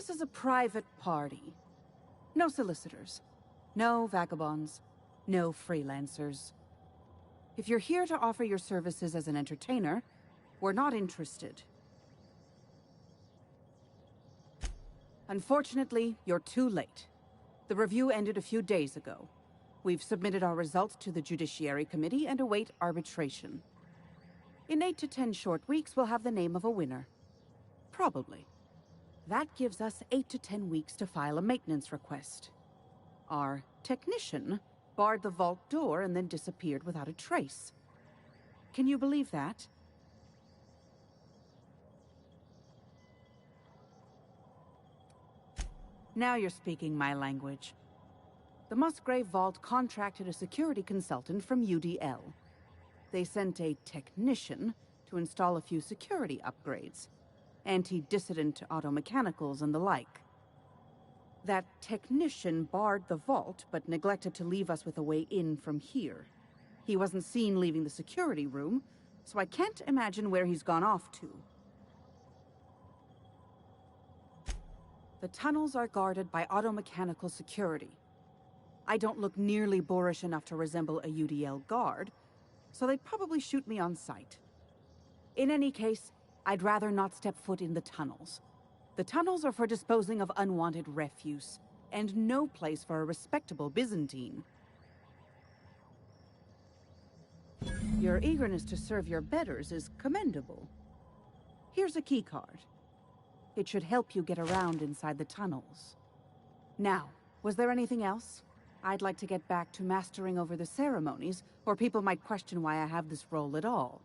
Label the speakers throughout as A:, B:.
A: This is a private party. No solicitors. No vagabonds. No freelancers. If you're here to offer your services as an entertainer, we're not interested. Unfortunately, you're too late. The review ended a few days ago. We've submitted our results to the Judiciary Committee and await arbitration. In 8 to 10 short weeks, we'll have the name of a winner. Probably. That gives us 8 to 10 weeks to file a maintenance request. Our technician barred the vault door and then disappeared without a trace. Can you believe that? Now you're speaking my language. The Musgrave Vault contracted a security consultant from UDL. They sent a technician to install a few security upgrades. Anti-dissident auto-mechanicals and the like. That technician barred the vault, but neglected to leave us with a way in from here. He wasn't seen leaving the security room, so I can't imagine where he's gone off to. The tunnels are guarded by auto-mechanical security. I don't look nearly boorish enough to resemble a UDL guard, so they'd probably shoot me on sight. In any case, I'd rather not step foot in the tunnels. The tunnels are for disposing of unwanted refuse, and no place for a respectable Byzantine. Your eagerness to serve your betters is commendable. Here's a keycard. It should help you get around inside the tunnels. Now, was there anything else? I'd like to get back to mastering over the ceremonies, or people might question why I have this role at all.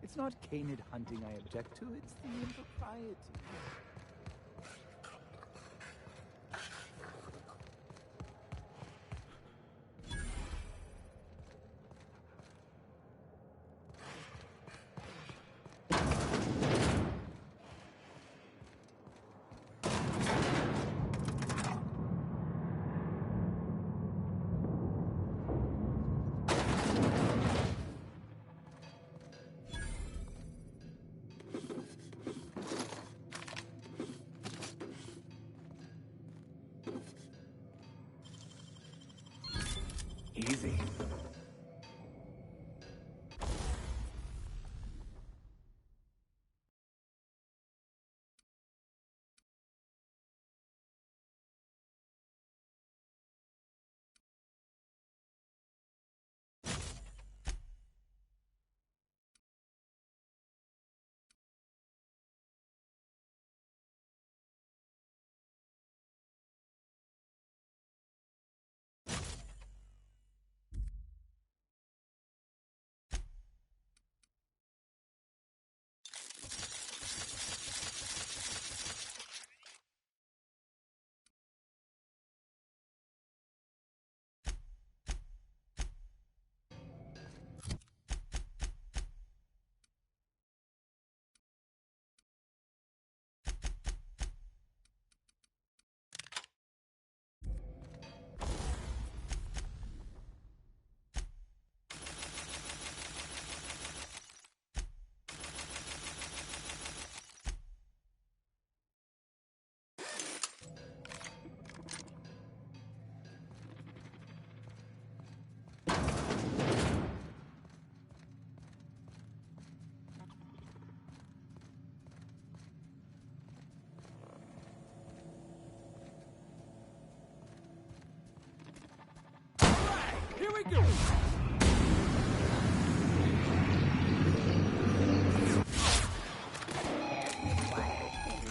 B: It's not canid hunting I object to, it's the impropriety. Easy. Here we go!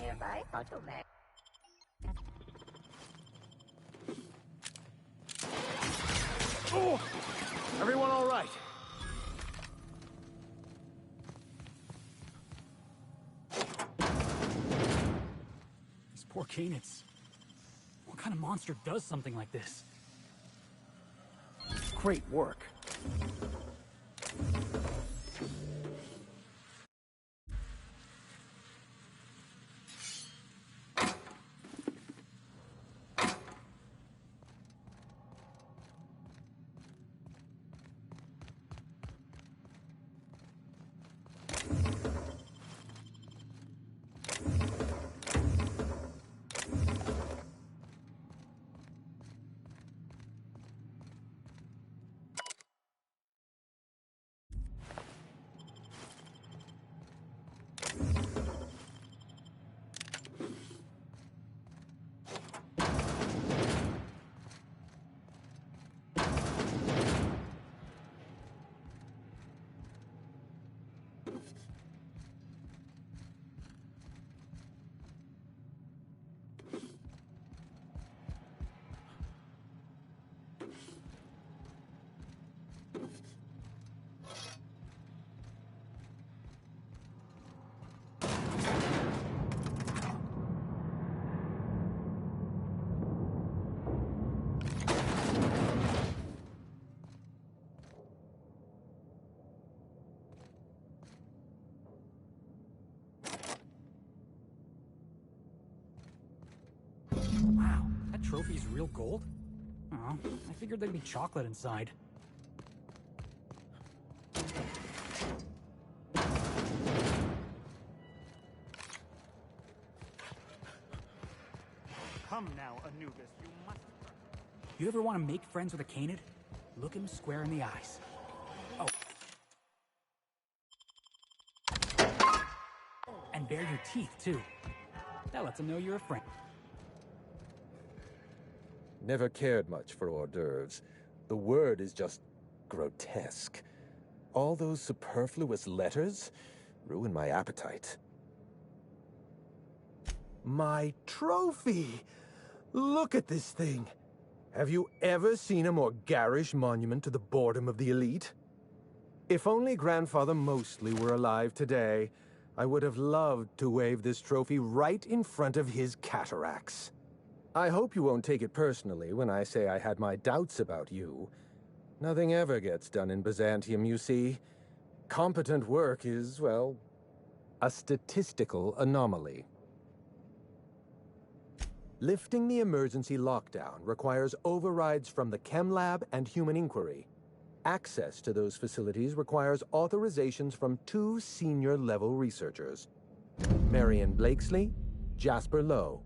B: Nearby automatic. Oh! Everyone all right?
C: These poor Canids. What kind of monster does something like this?
B: Great work.
C: trophy's real gold? Oh, I figured there'd be chocolate inside.
D: Come now, Anubis, you must...
C: You ever want to make friends with a Canid? Look him square in the eyes. Oh. And bare your teeth, too. That lets him know you're a friend.
E: Never cared much for hors d'oeuvres. The word is just grotesque. All those superfluous letters ruin my appetite. My trophy! Look at this thing! Have you ever seen a more garish monument to the boredom of the elite? If only Grandfather Mostly were alive today, I would have loved to wave this trophy right in front of his cataracts. I hope you won't take it personally when I say I had my doubts about you. Nothing ever gets done in Byzantium, you see. Competent work is, well, a statistical anomaly. Lifting the emergency lockdown requires overrides from the Chem Lab and Human Inquiry. Access to those facilities requires authorizations from 2 senior-level researchers, Marion Blakesley, Jasper Lowe.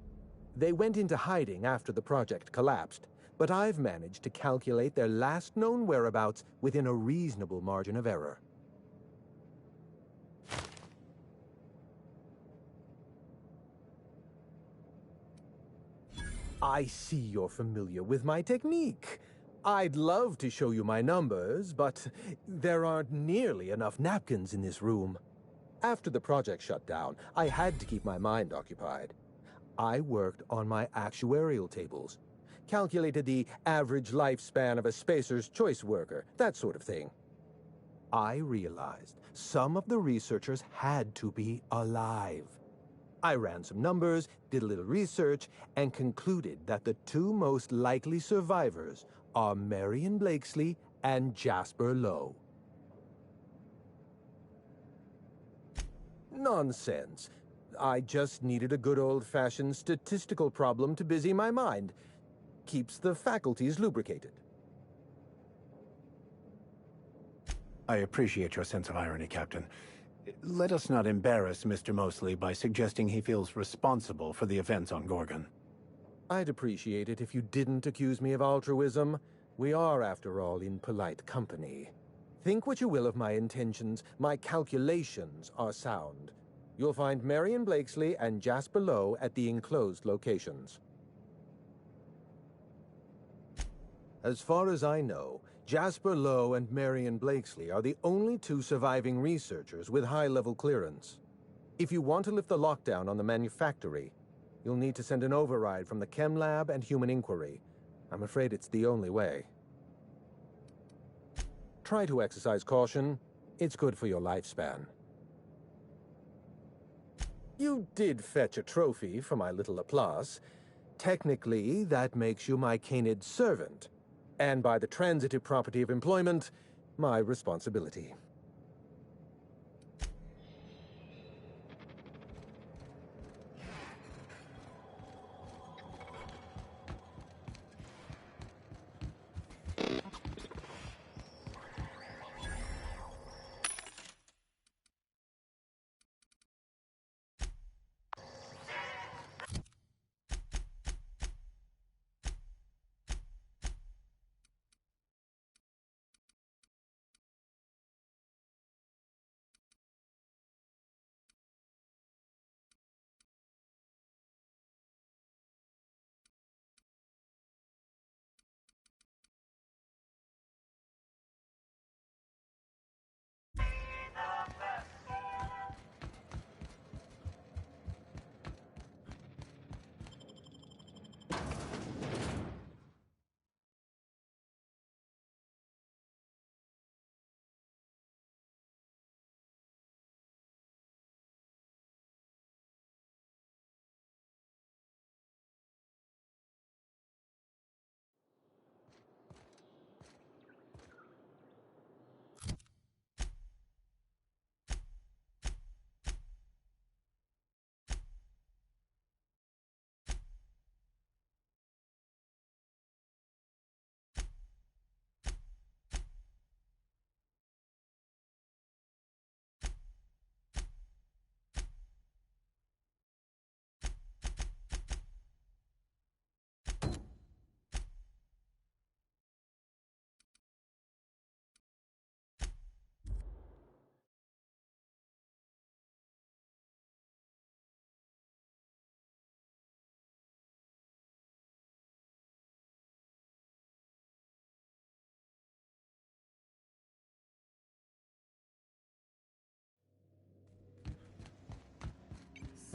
E: They went into hiding after the project collapsed, but I've managed to calculate their last known whereabouts within a reasonable margin of error. I see you're familiar with my technique. I'd love to show you my numbers, but there aren't nearly enough napkins in this room. After the project shut down, I had to keep my mind occupied. I worked on my actuarial tables, calculated the average lifespan of a Spacer's Choice worker, that sort of thing. I realized some of the researchers had to be alive. I ran some numbers, did a little research, and concluded that the 2 most likely survivors are Marion Blakesley and Jasper Lowe. Nonsense. I just needed a good old-fashioned statistical problem to busy my mind. Keeps the faculties lubricated.
D: I appreciate your sense of irony, Captain. Let us not embarrass Mr. Mostly by suggesting he feels responsible for the events on Gorgon.
E: I'd appreciate it if you didn't accuse me of altruism. We are, after all, in polite company. Think what you will of my intentions. My calculations are sound. You'll find Marion Blakesley and Jasper Lowe at the enclosed locations. As far as I know, Jasper Lowe and Marion Blakesley are the only 2 surviving researchers with high-level clearance. If you want to lift the lockdown on the manufactory, you'll need to send an override from the Chem Lab and Human Inquiry. I'm afraid it's the only way. Try to exercise caution. It's good for your lifespan. You did fetch a trophy for my little applause. Technically, that makes you my Canid servant, and by the transitive property of employment, my responsibility.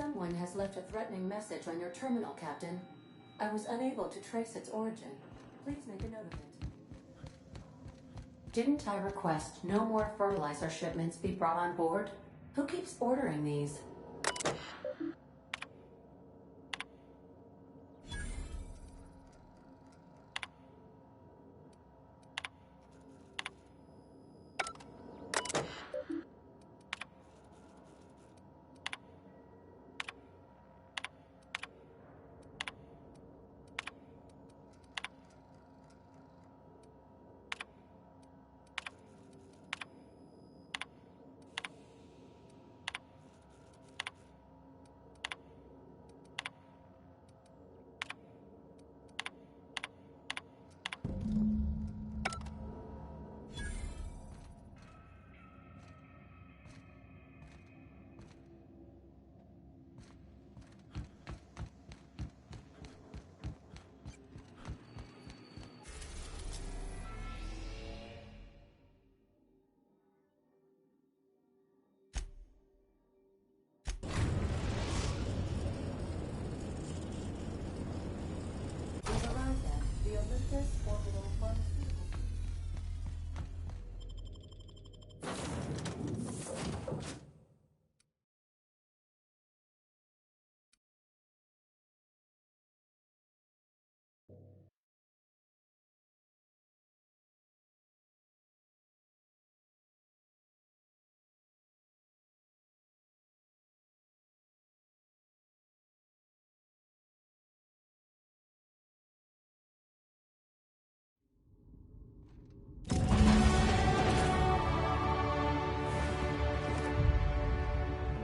F: Someone has left a threatening message on your terminal, Captain. I was unable to trace its origin. Please make a note of it. Didn't I request no more fertilizer shipments be brought on board? Who keeps ordering these? We've arrived at the Olympus Orbital Pharmaceutical.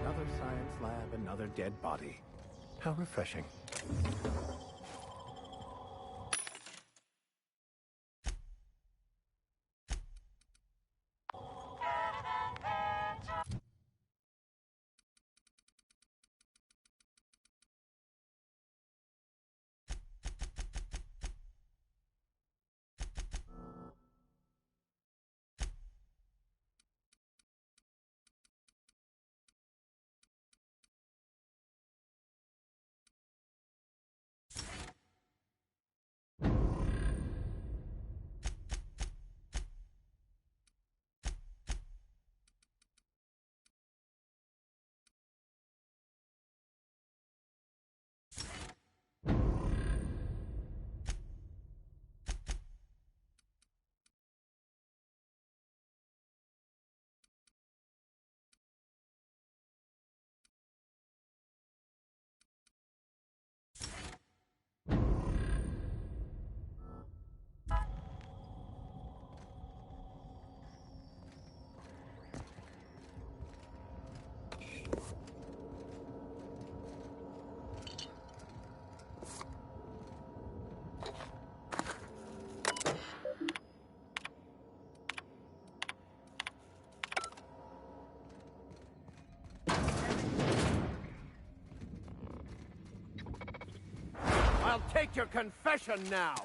D: Another science lab, another dead body. How refreshing.
G: I'll take your confession now!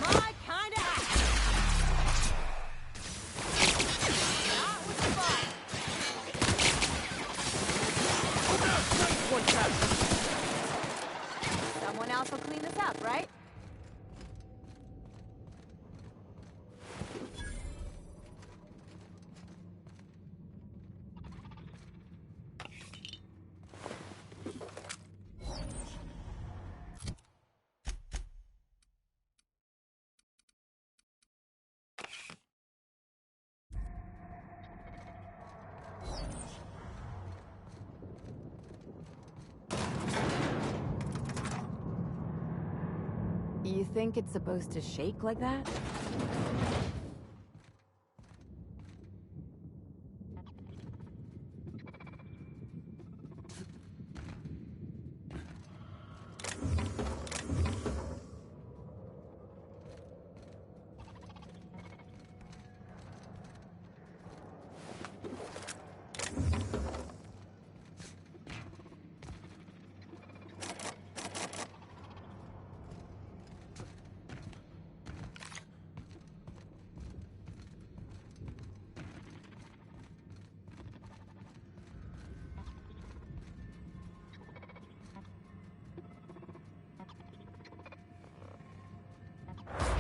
H: My kind of act. Not with the fun. Someone else will clean this up, right?
A: You think it's supposed to shake like that?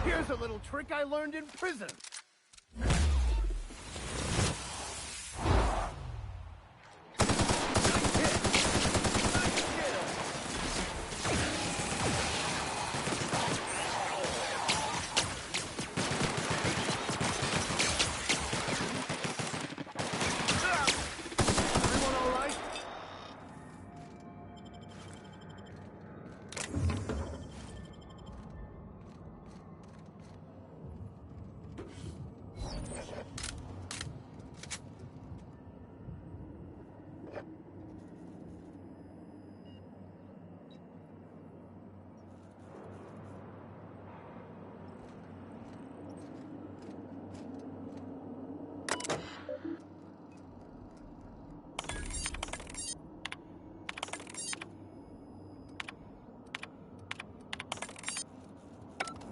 G: Here's a little trick I learned in prison.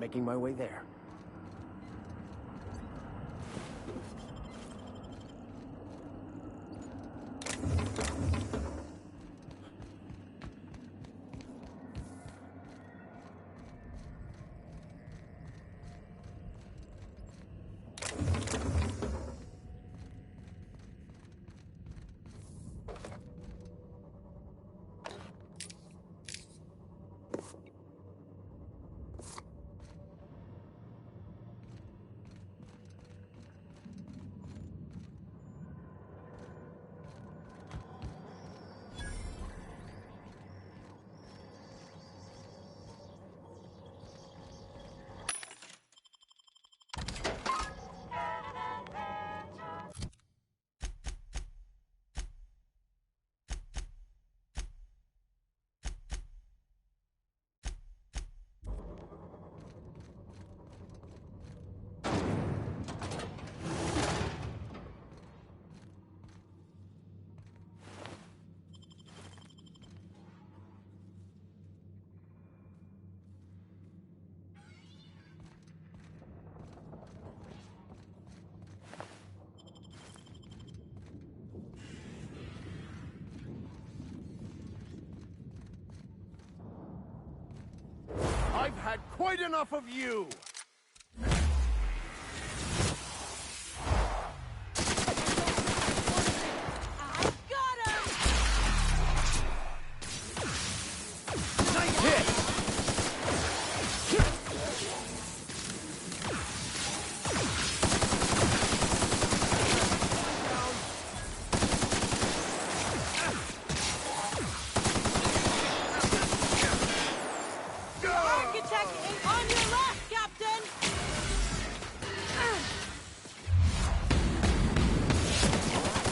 G: Making my way there. I've had quite enough of you!
H: I got him!
G: Nice hit!
H: Architect is on your left, Captain!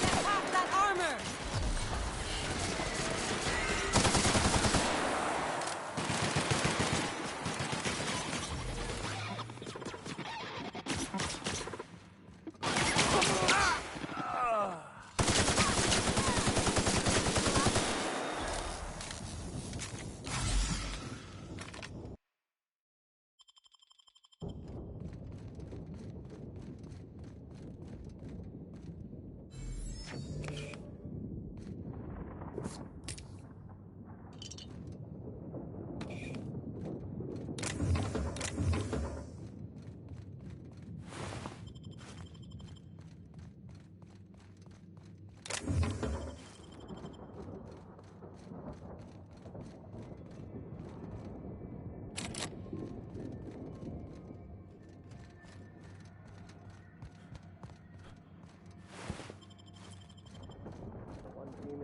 H: Get past that armor!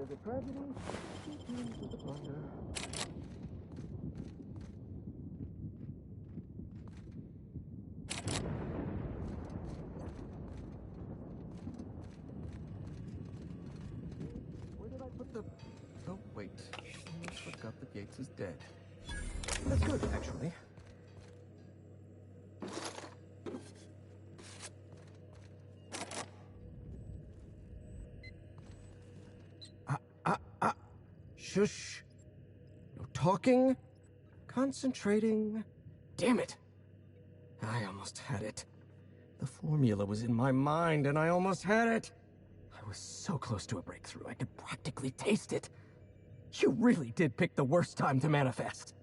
G: Is a tragedy, two teams with a blunder. Where did I put the... Oh, wait. Almost forgot the Gates is dead. That's good, actually. Shush. No talking. Concentrating. Damn it. I almost had it. The formula was in my mind, and I almost had it. I was so close to a breakthrough, I could practically taste it. You really did pick the worst time to manifest.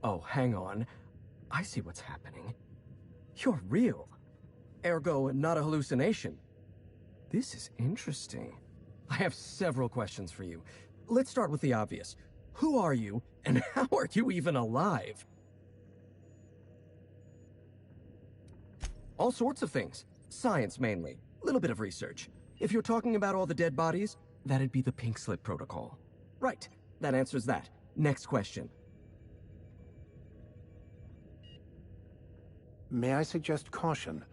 G: Oh, hang on. I see what's happening. You're real. Ergo, not a hallucination. This is interesting. I have several questions for you. Let's start with the obvious. Who are you, and how are you even alive? All sorts of things. Science, mainly. A little bit of research. If you're talking about all the dead bodies, that'd be the Pink Slip Protocol. Right. That answers that. Next question.
D: May I suggest caution?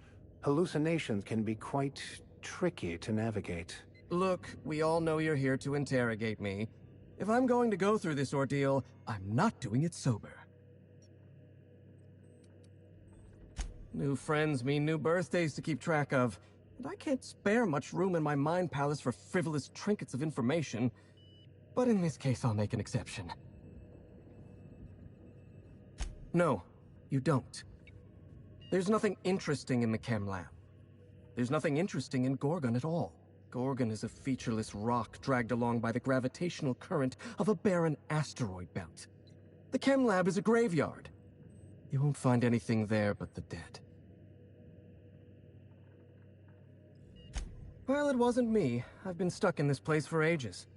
D: Hallucinations can be quite tricky to navigate.
G: Look, we all know you're here to interrogate me. If I'm going to go through this ordeal, I'm not doing it sober. New friends mean new birthdays to keep track of, and I can't spare much room in my mind palace for frivolous trinkets of information. But in this case, I'll make an exception. No, you don't. There's nothing interesting in the chem lab. There's nothing interesting in Gorgon at all. Gorgon is a featureless rock dragged along by the gravitational current of a barren asteroid belt. The chem lab is a graveyard. You won't find anything there but the dead. Well, it wasn't me. I've been stuck in this place for ages.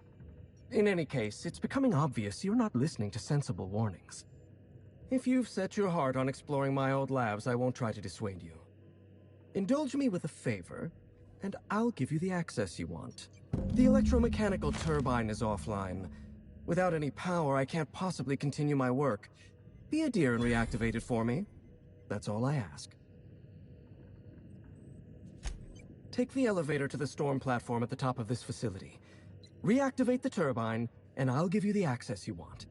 G: In any case, it's becoming obvious you're not listening to sensible warnings. If you've set your heart on exploring my old labs, I won't try to dissuade you. Indulge me with a favor, and I'll give you the access you want. The electromechanical turbine is offline. Without any power, I can't possibly continue my work. Be a dear and reactivate it for me. That's all I ask. Take the elevator to the storm platform at the top of this facility. Reactivate the turbine, and I'll give you the access you want.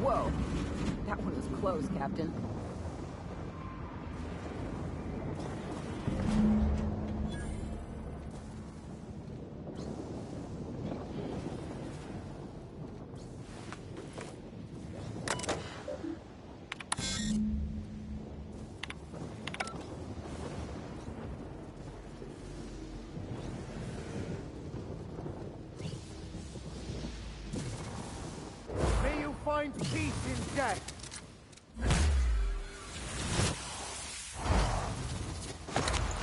A: Whoa. That one was close, Captain.
B: May you find peace in death.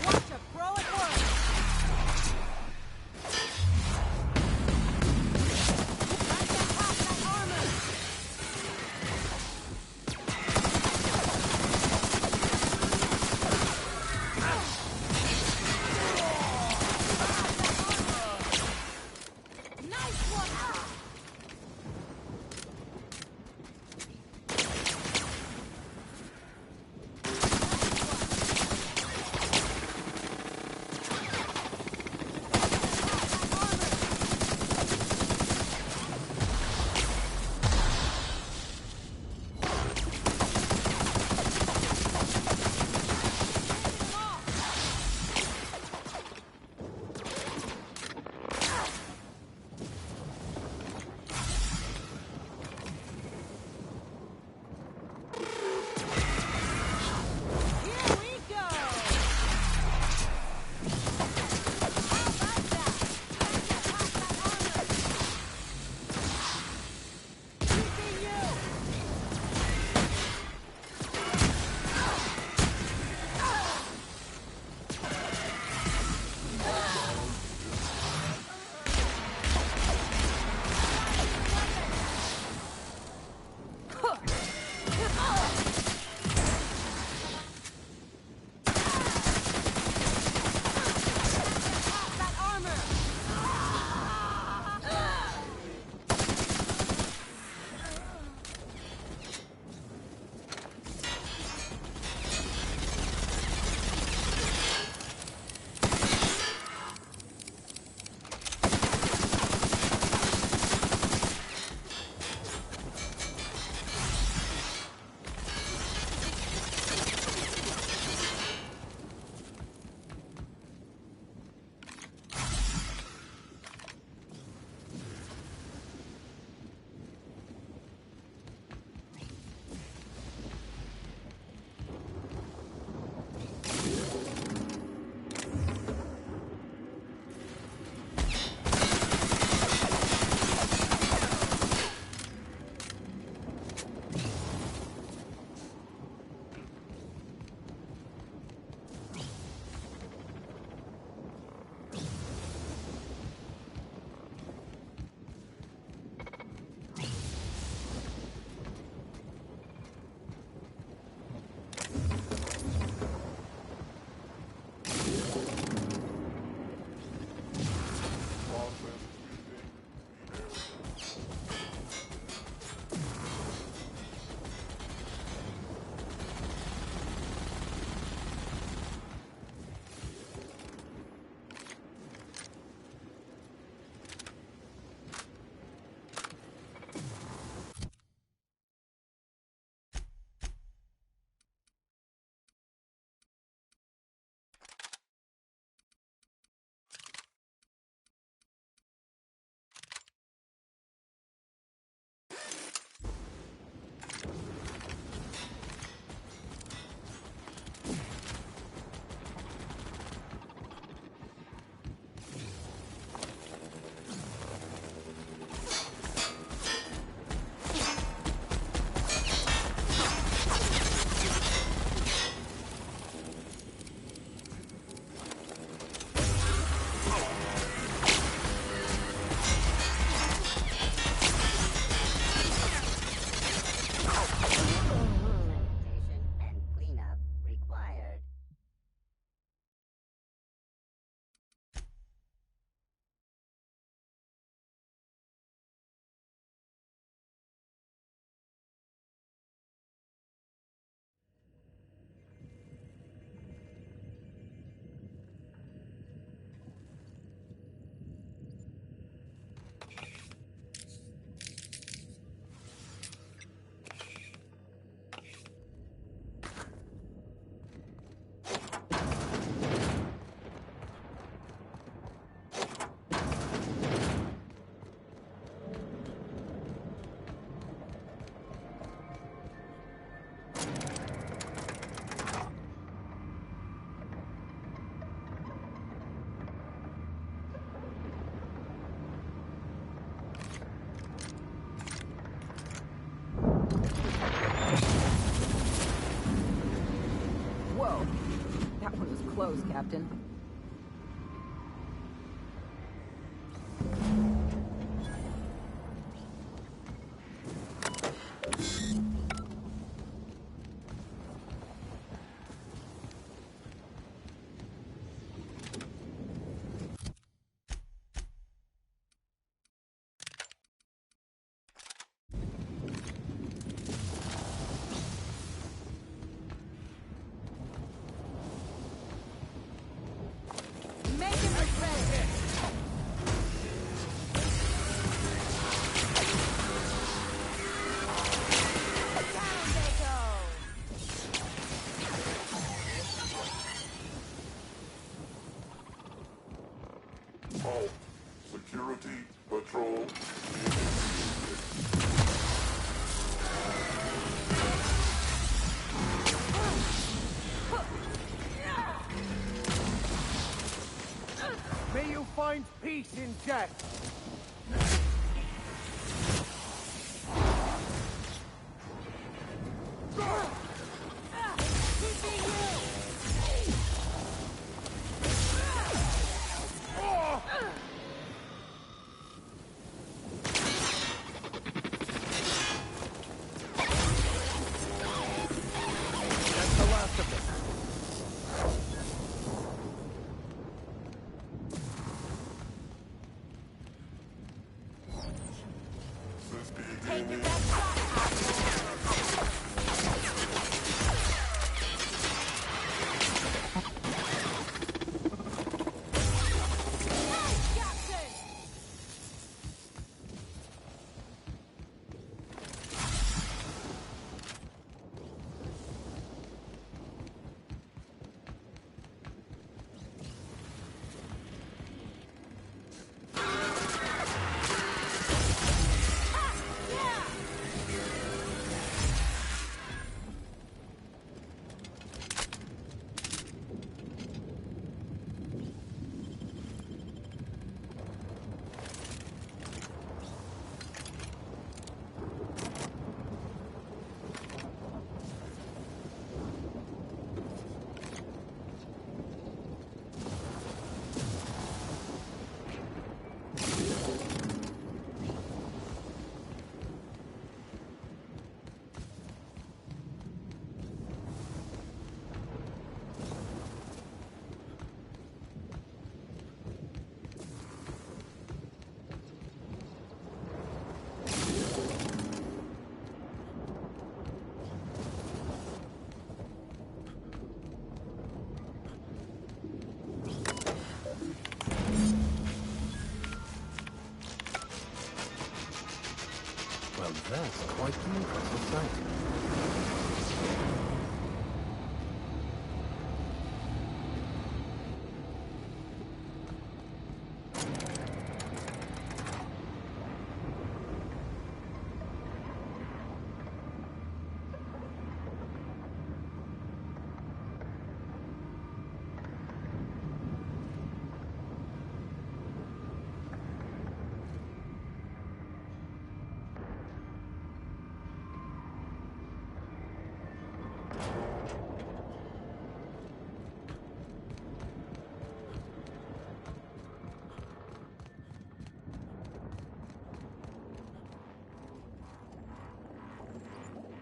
H: Watch a pro at work. Try to get past that armor. Nice one.
A: Whoa. That one was close, Captain.
H: Make him regret it! Down they go!
I: All security patrol.
B: May you find peace in death.
H: Keeping you!
B: That's the last of them.
H: Take your best shot, Hey, Captain!
D: Well, that's quite an impressive sight.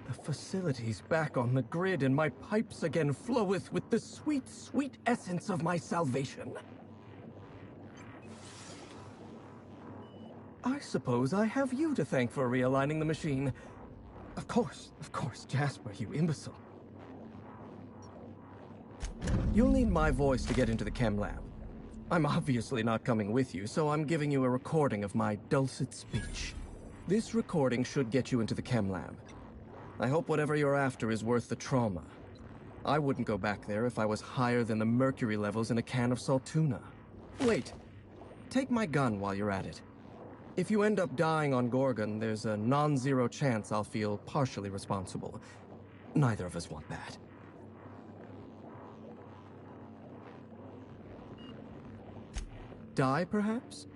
G: The facility's back on the grid, and my pipes again floweth with the sweet, sweet essence of my salvation. I suppose I have you to thank for realigning the machine. Of course, Jasper, you imbecile. You'll need my voice to get into the chem lab. I'm obviously not coming with you, so I'm giving you a recording of my dulcet speech. This recording should get you into the chem lab. I hope whatever you're after is worth the trauma. I wouldn't go back there if I was higher than the mercury levels in a can of salt tuna. Wait, take my gun while you're at it. If you end up dying on Gorgon, there's a non-zero chance I'll feel partially responsible. Neither of us want that. Die, perhaps?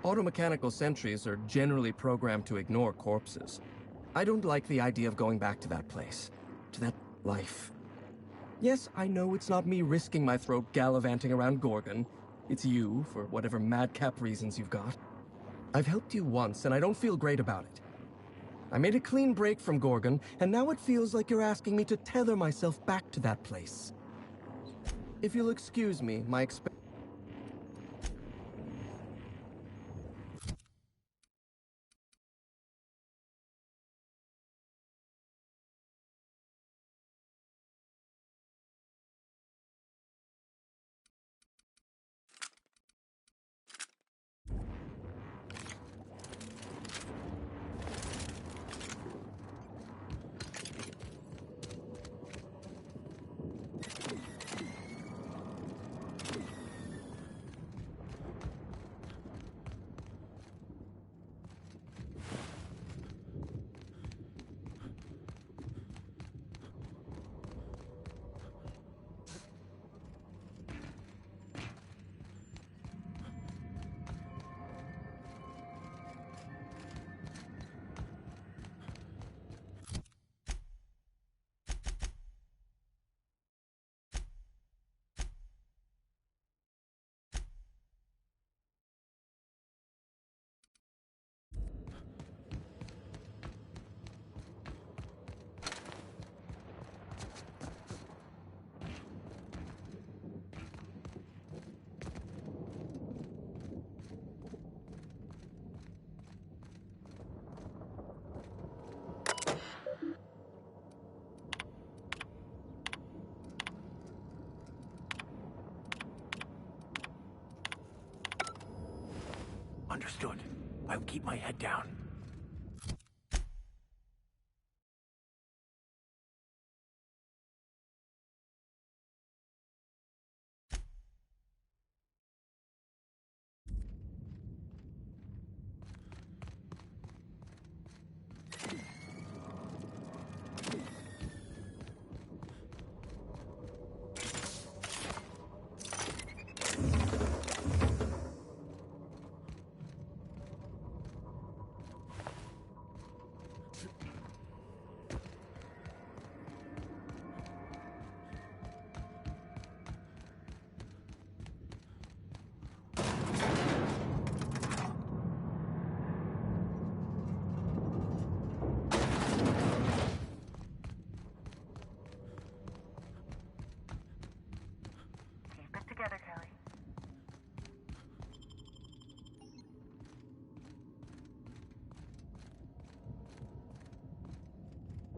G: Automechanical sentries are generally programmed to ignore corpses. I don't like the idea of going back to that place, to that life. Yes, I know it's not me risking my throat gallivanting around Gorgon. It's you, for whatever madcap reasons you've got. I've helped you once, and I don't feel great about it. I made a clean break from Gorgon, and now it feels like you're asking me to tether myself back to that place. If you'll excuse me, my
D: Understood. I'll keep my head down.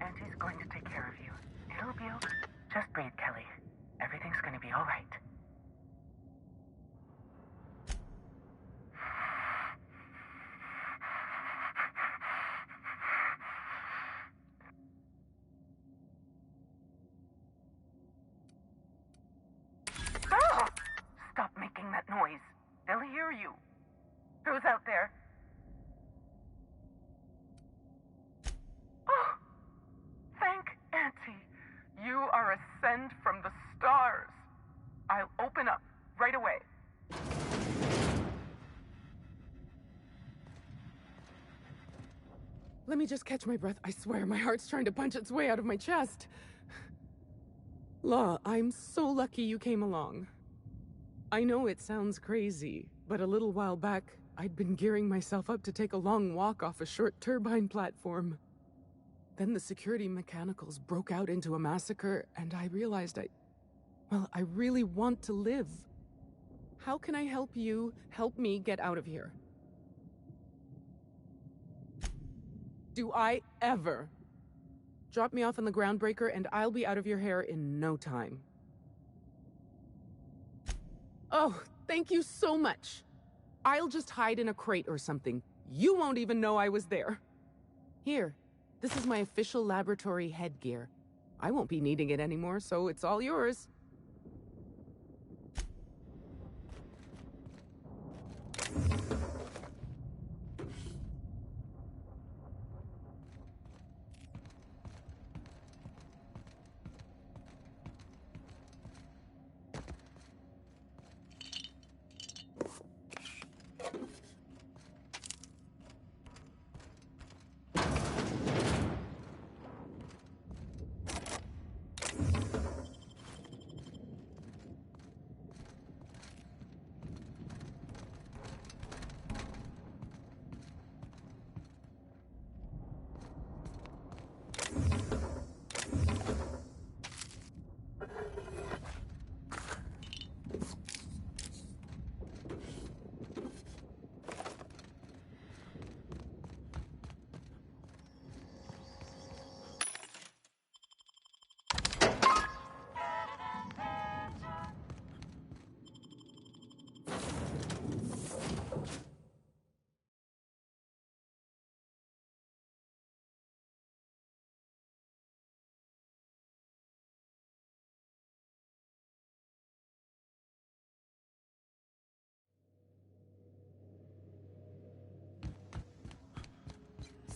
J: Auntie's going to take care of you. It'll be okay. Just breathe, Kelly. Everything's going to be all right. Oh! Stop making that noise. They'll hear you. Who's out there? Oh! Thank Auntie. You are a send from the stars. I'll open up right away.
K: Let me just catch my breath. I swear, my heart's trying to punch its way out of my chest. Law, I'm so lucky you came along. I know it sounds crazy, but a little while back, I'd been gearing myself up to take a long walk off a short turbine platform. Then the security mechanicals broke out into a massacre, and I realized I really want to live. How can I help you help me get out of here? Do I ever? Drop me off on the groundbreaker and I'll be out of your hair in no time. Oh, thank you so much. I'll just hide in a crate or something. You won't even know I was there. Here, this is my official laboratory headgear. I won't be needing it anymore, so it's all yours.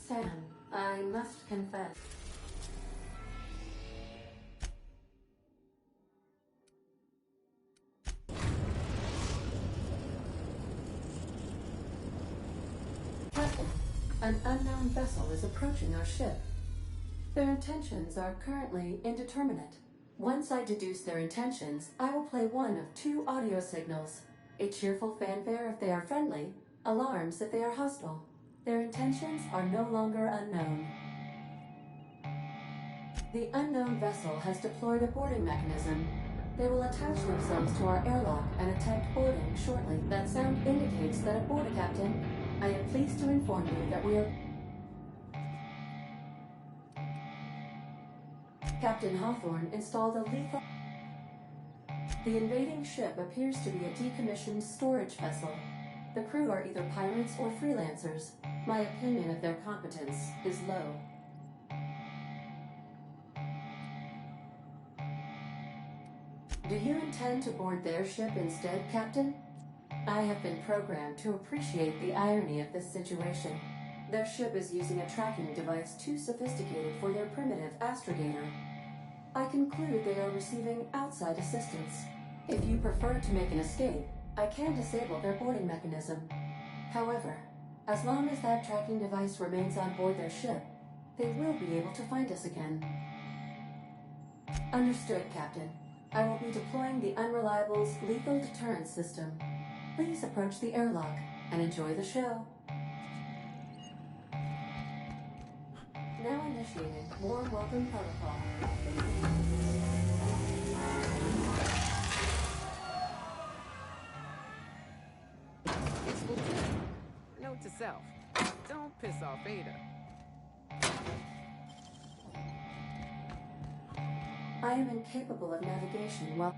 F: Sam, I must confess. Captain, an unknown vessel is approaching our ship. Their intentions are currently indeterminate. Once I deduce their intentions, I will play one of two audio signals. A cheerful fanfare if they are friendly, alarms if they are hostile. Their intentions are no longer unknown. The unknown vessel has deployed a boarding mechanism. They will attach themselves to our airlock and attempt boarding shortly. That sound indicates that aboard, Captain. I am pleased to inform you that we are... Captain Hawthorne installed a lethal... The invading ship appears to be a decommissioned storage vessel. The crew are either pirates or freelancers. My opinion of their competence is low. Do you intend to board their ship instead, Captain? I have been programmed to appreciate the irony of this situation. Their ship is using a tracking device too sophisticated for their primitive astrogator. I conclude they are receiving outside assistance. If you prefer to make an escape, I can disable their boarding mechanism. However, as long as that tracking device remains on board their ship, they will be able to find us again. Understood, Captain. I will be deploying the Unreliable's lethal deterrence system. Please approach the airlock and enjoy the show. Now initiating warm welcome protocol.
K: It's Lieutenant. Note to self. Don't piss off Ada.
F: I am incapable of navigation while...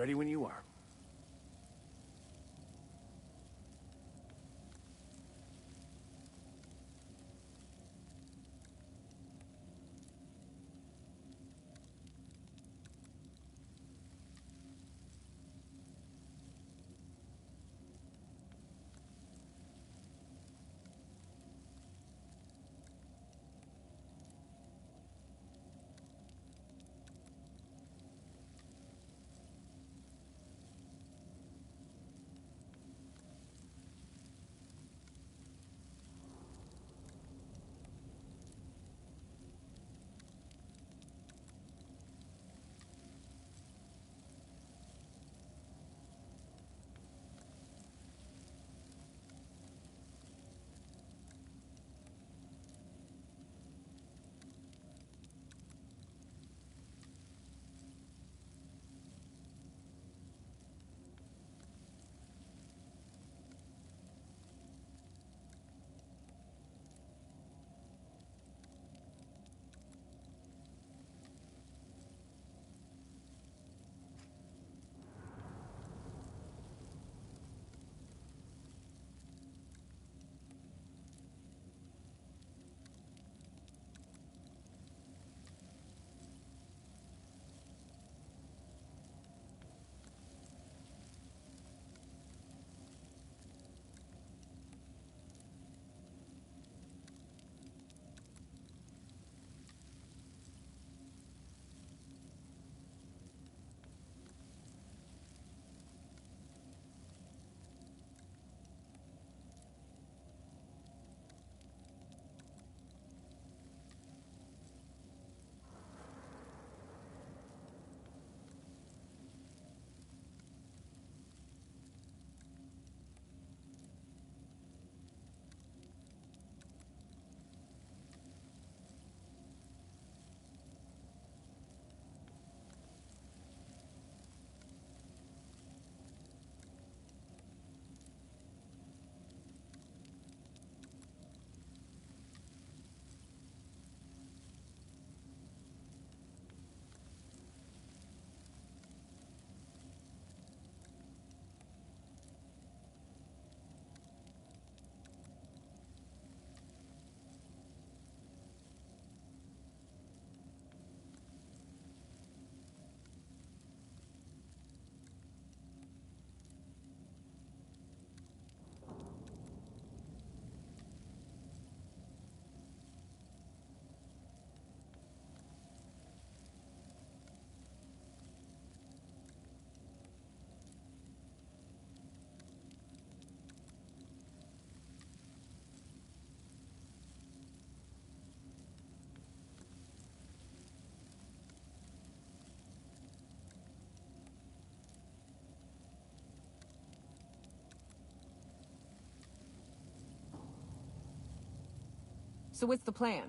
D: Ready when you are.
L: So what's the plan?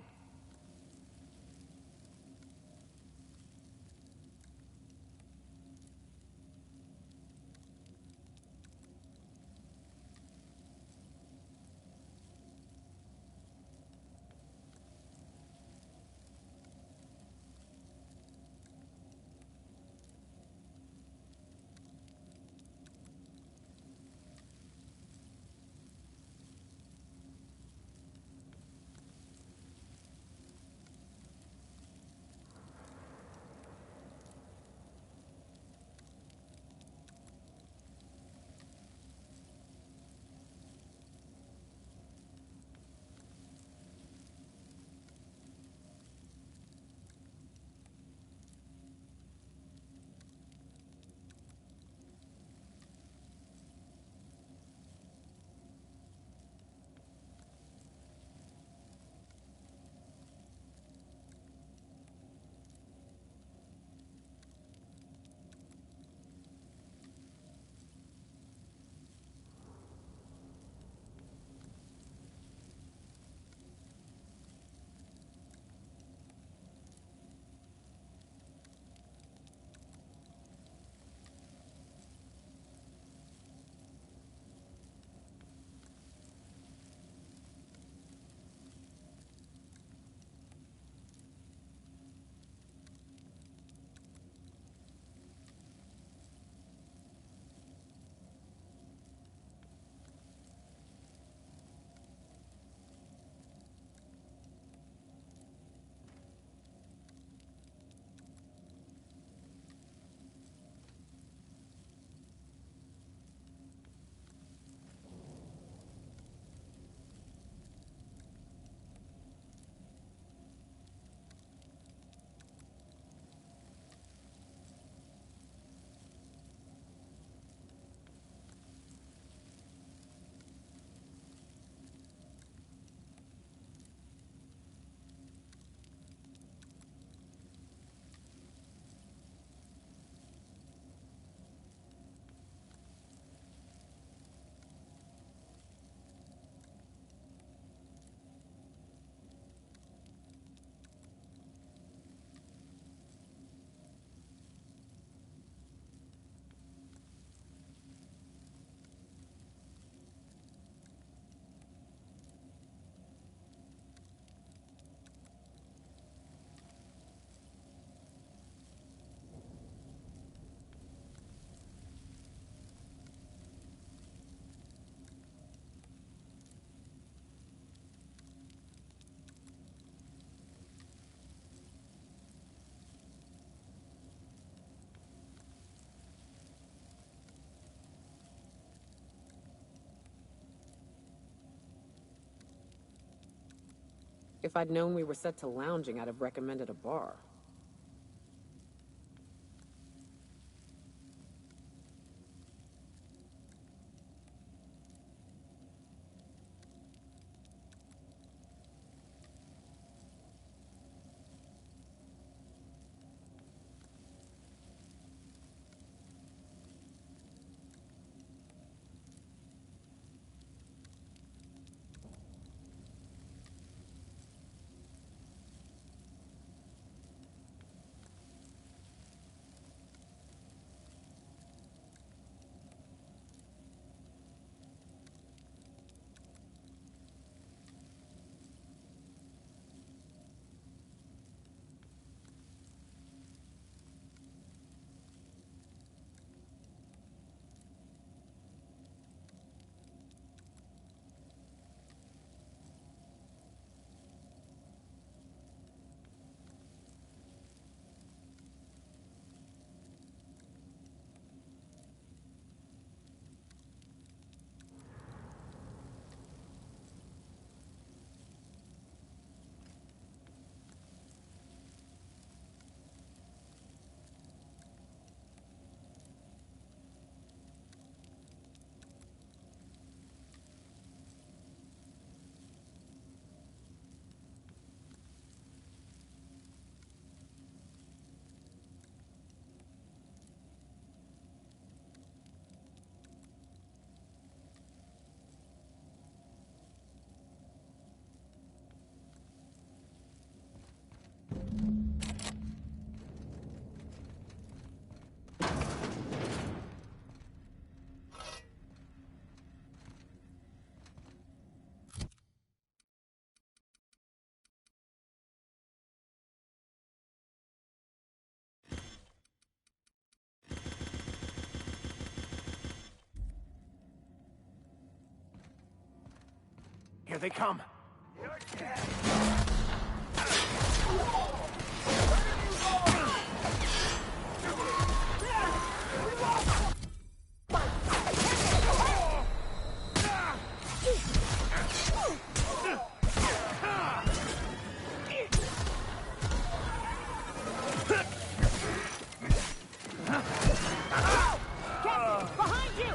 L: If I'd known we were set to lounging, I'd have recommended a bar.
D: Here they come.
H: Behind you!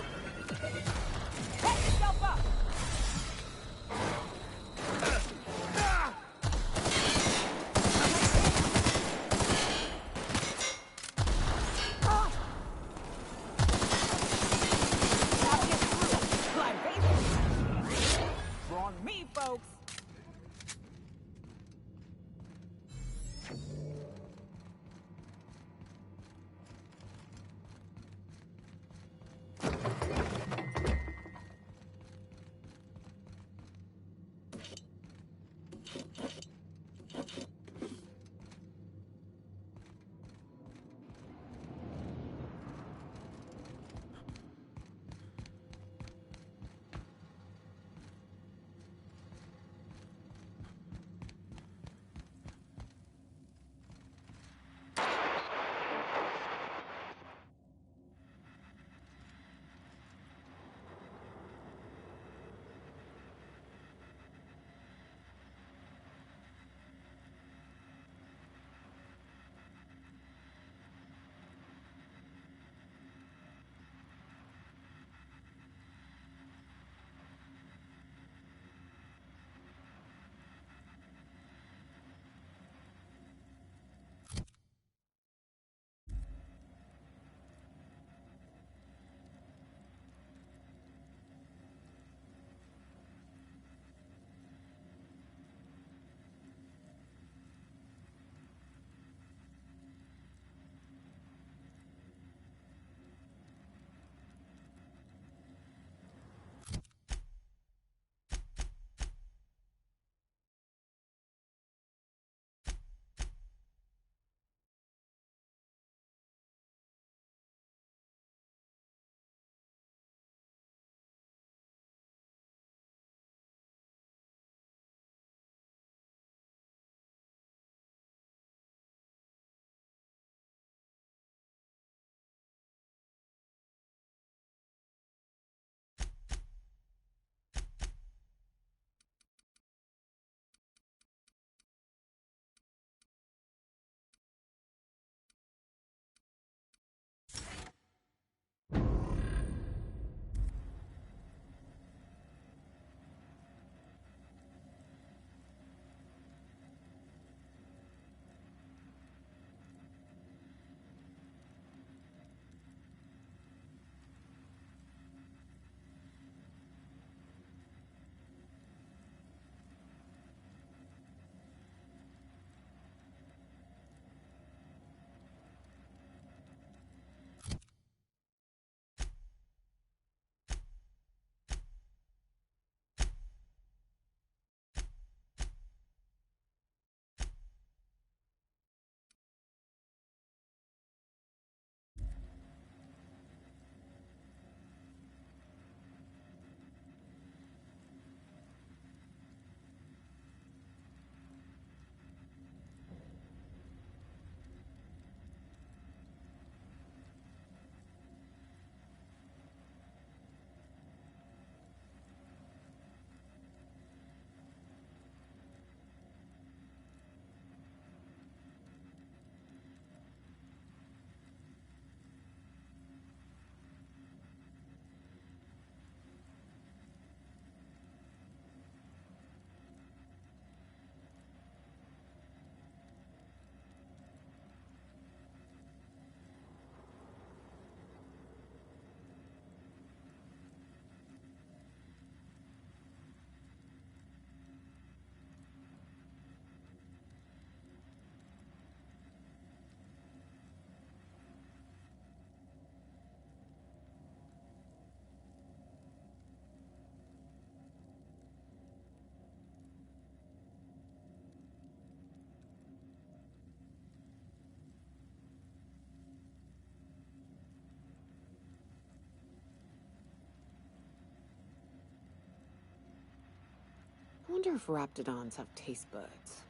H: Pick yourself up!
L: wonder if raptidons have taste buds.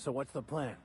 D: So what's the plan?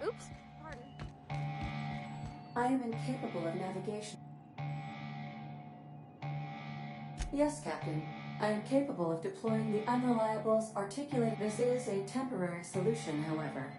H: Oops, pardon.
F: I am incapable of navigation. Yes, Captain. I am capable of deploying the Unreliable's articulate. This is a temporary solution, however.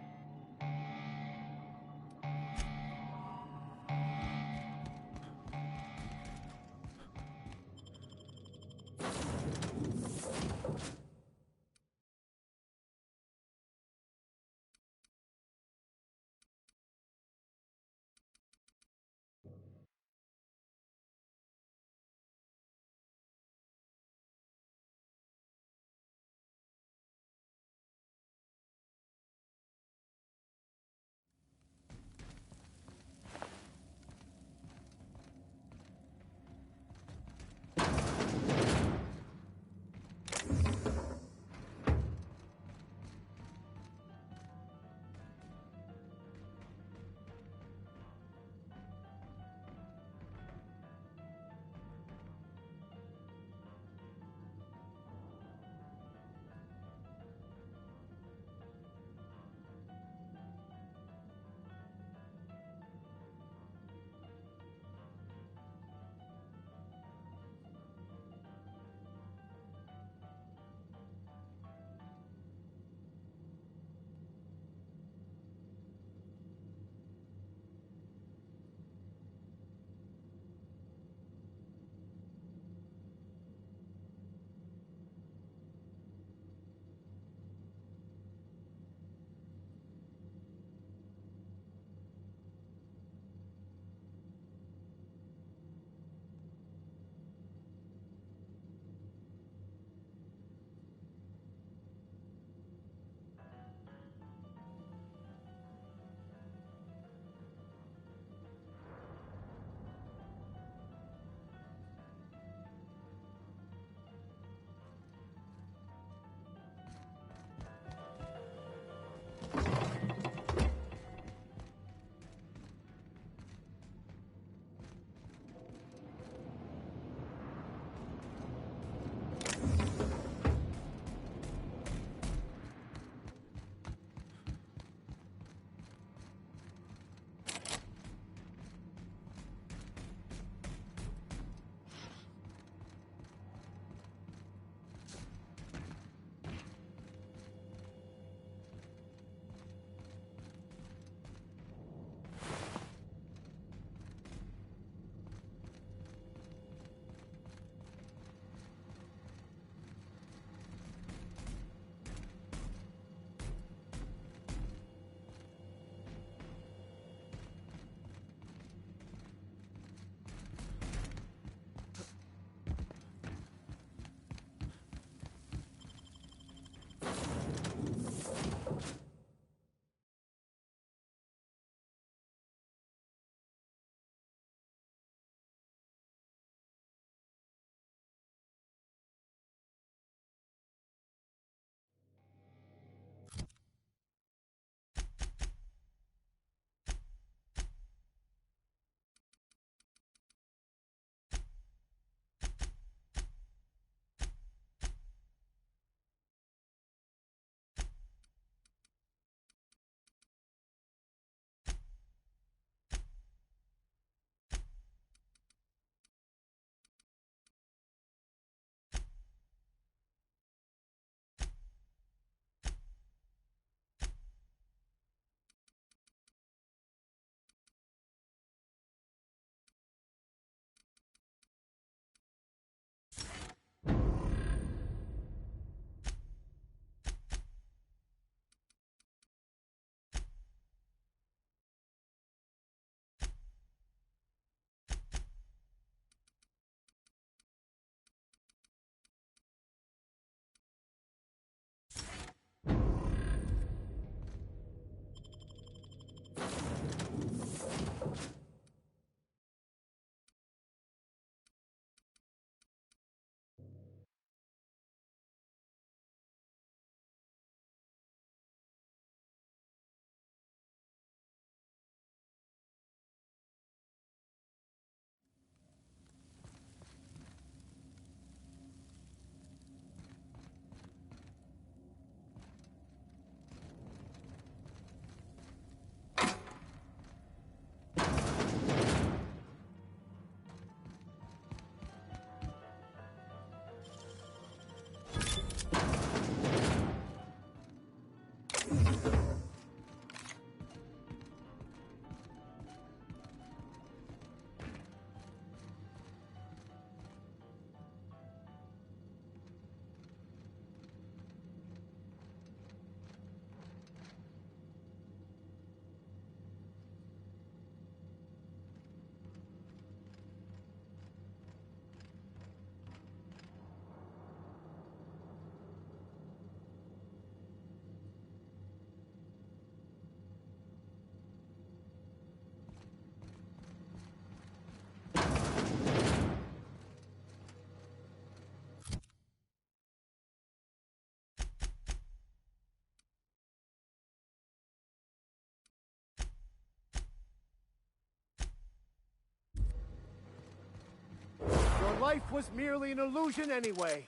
D: Your life was merely an illusion anyway.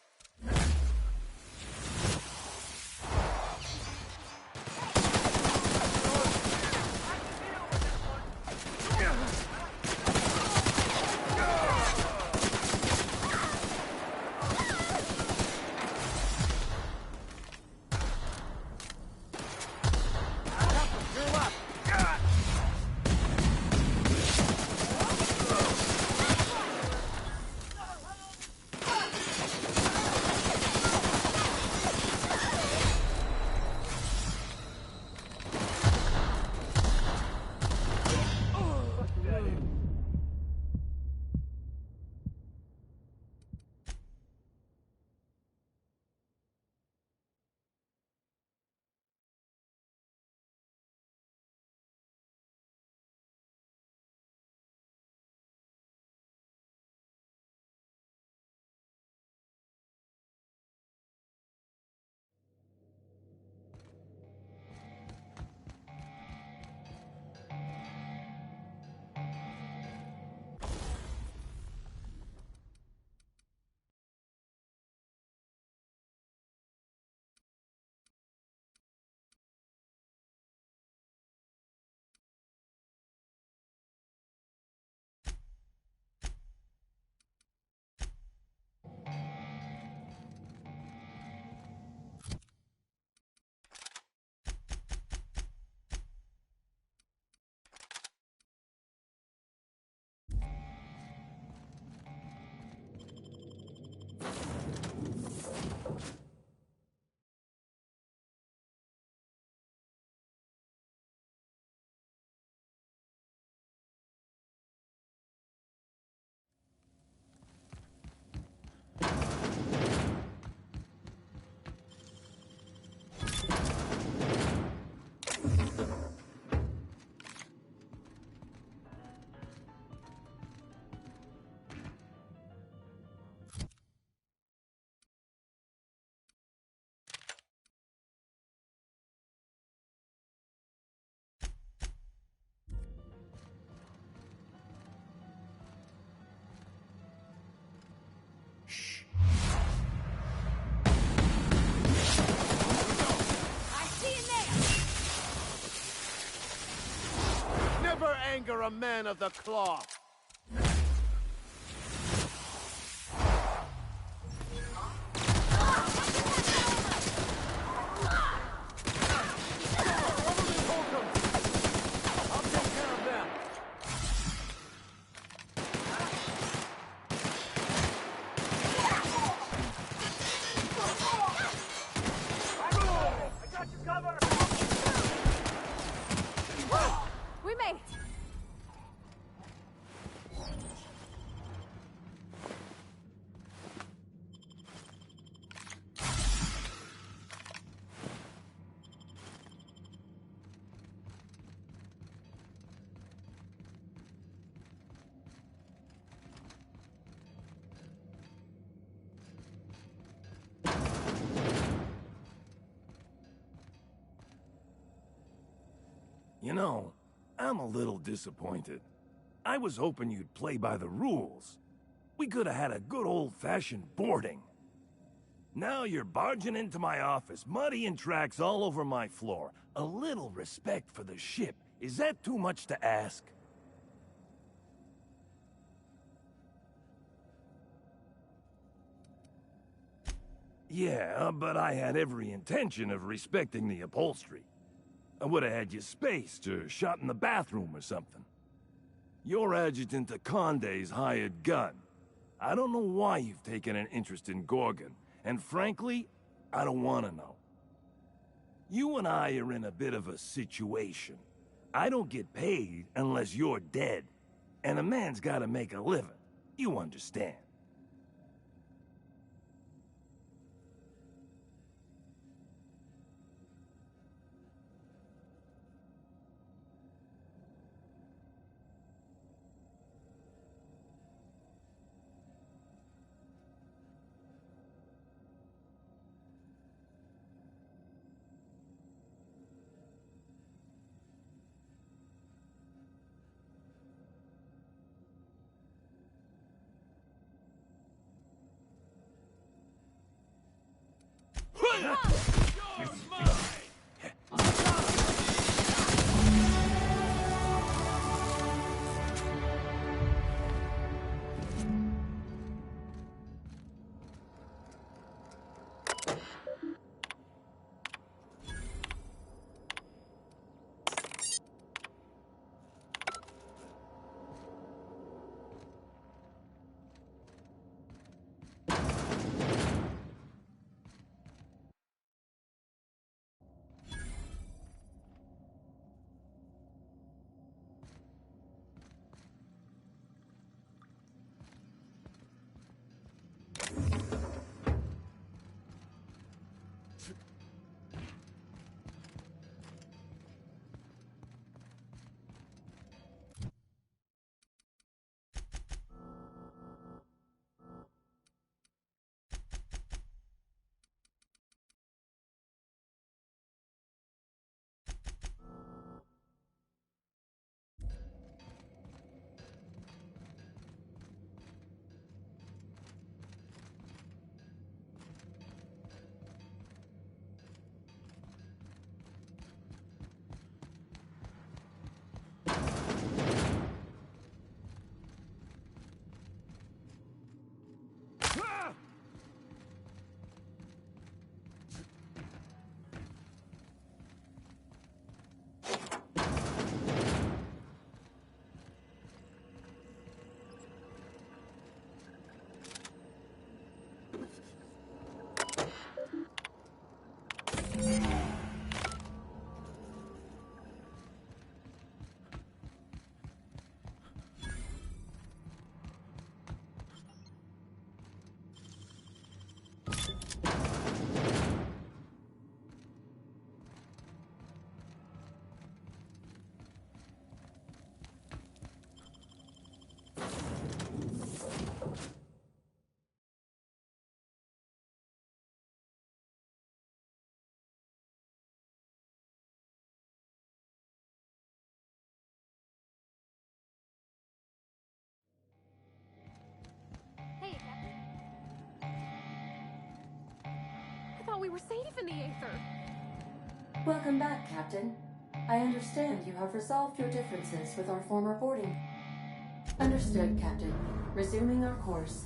D: Never anger a man of the cloth.
H: We made it.
M: You know, I'm a little disappointed. I was hoping you'd play by the rules. We could have had a good old-fashioned boarding. Now you're barging into my office, muddying tracks all over my floor. A little respect for the ship. Is that too much to ask? Yeah, but I had every intention of respecting the upholstery. I would have had you spaced or shot in the bathroom or something. You're Adjutant Akonde's hired gun. I don't know why you've taken an interest in Gorgon, and frankly, I don't want to know. You and I are in a bit of a situation. I don't get paid unless you're dead, and a man's got to make a living. You understand.
H: Hey, Captain. I thought we were safe in the Aether.
F: Welcome back, Captain. I understand you have resolved your differences with our former boarding. Understood, Captain. Resuming our course.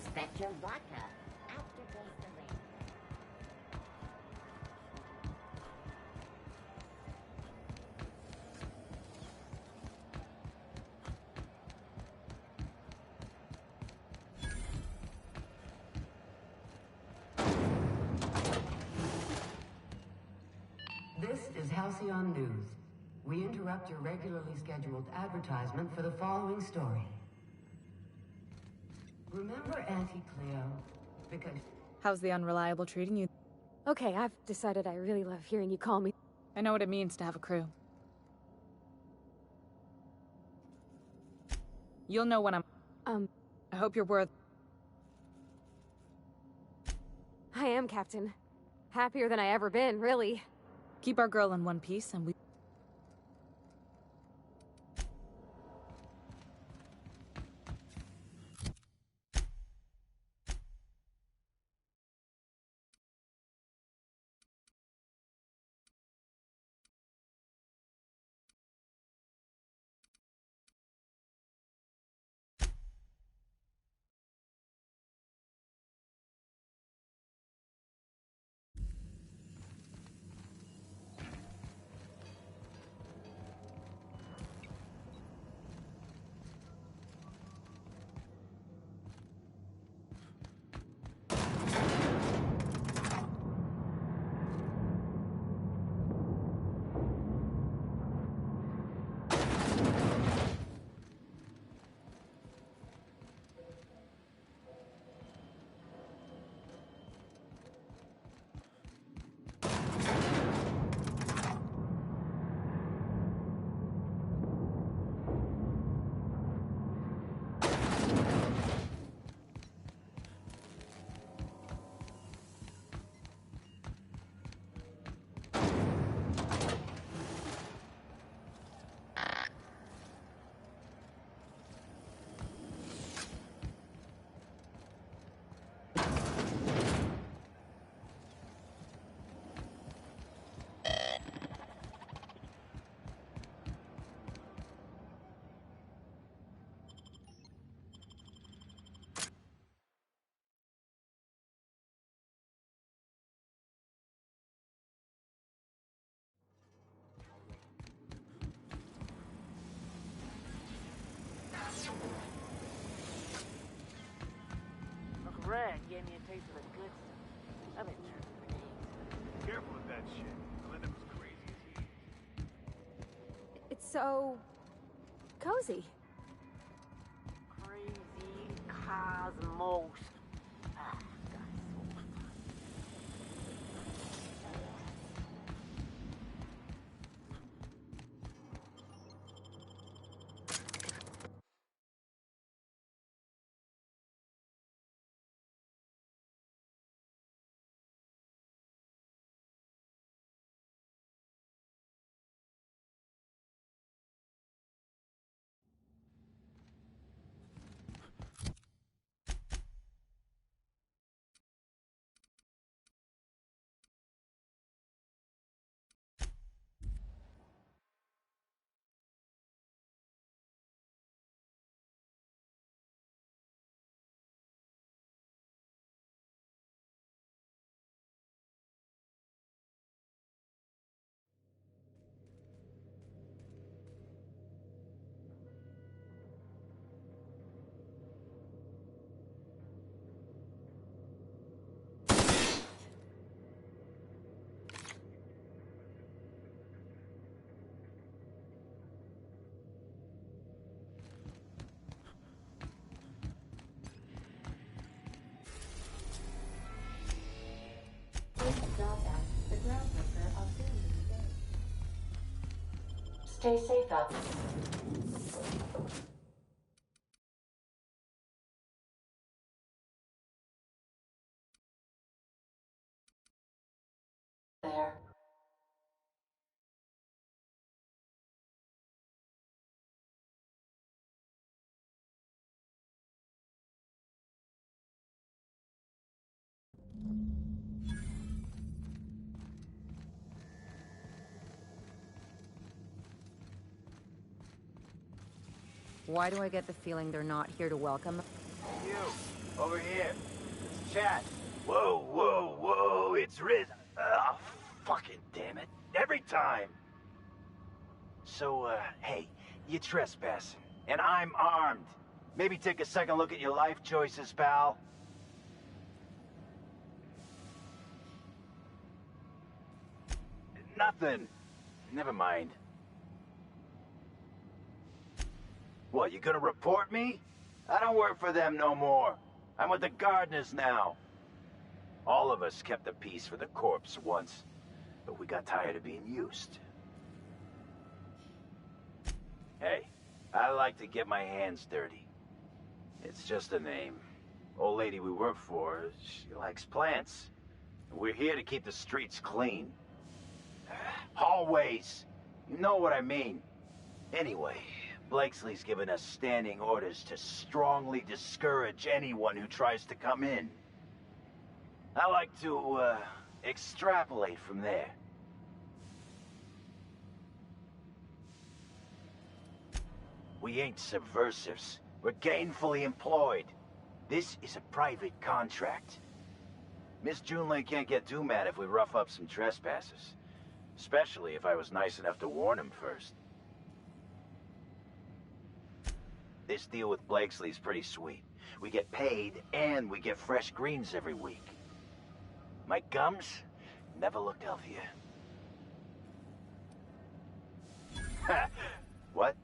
N: Suspect your vodka. Aftertaste the ring.
O: This is Halcyon News. We interrupt your regularly scheduled advertisement for the following story. Remember Auntie Cleo? Because...
P: How's the Unreliable treating you?
H: Okay, I've decided I really love hearing you call me.
P: I know what it means to have a crew. You'll know when I'm... I hope you're worth...
H: I am, Captain. Happier than I ever been, really.
P: Keep our girl in one piece and we...
Q: Uncle Red gave me a taste of the good stuff. I've been turning grenades.
B: Careful with that shit. Glenda's as crazy as he is.
H: It's so... cozy.
Q: Crazy cosmos. Ah, God, so much fun.
F: Stay safe out there.
R: Why do I get the feeling they're not here to welcome?
B: You, over here. Let's chat. Whoa, whoa, whoa, it's Riz. Oh, fucking damn it. Every time. So, hey, you trespassing, and I'm armed. Maybe take a second look at your life choices, pal. Nothing. Never mind. What, you gonna report me? I don't work for them no more. I'm with the Gardeners now. All of us kept the peace for the corpse once, but we got tired of being used. Hey, I like to get my hands dirty. It's just a name. Old lady we work for, she likes plants. We're here to keep the streets clean. Hallways. You know what I mean. Anyway, Blakesley's given us standing orders to strongly discourage anyone who tries to come in. I like to, extrapolate from there. We ain't subversives. We're gainfully employed. This is a private contract. Miss Junlei can't get too mad if we rough up some trespassers. Especially if I was nice enough to warn him first. This deal with Blakesley's pretty sweet. We get paid, and we get fresh greens every week. My gums never looked healthier. What?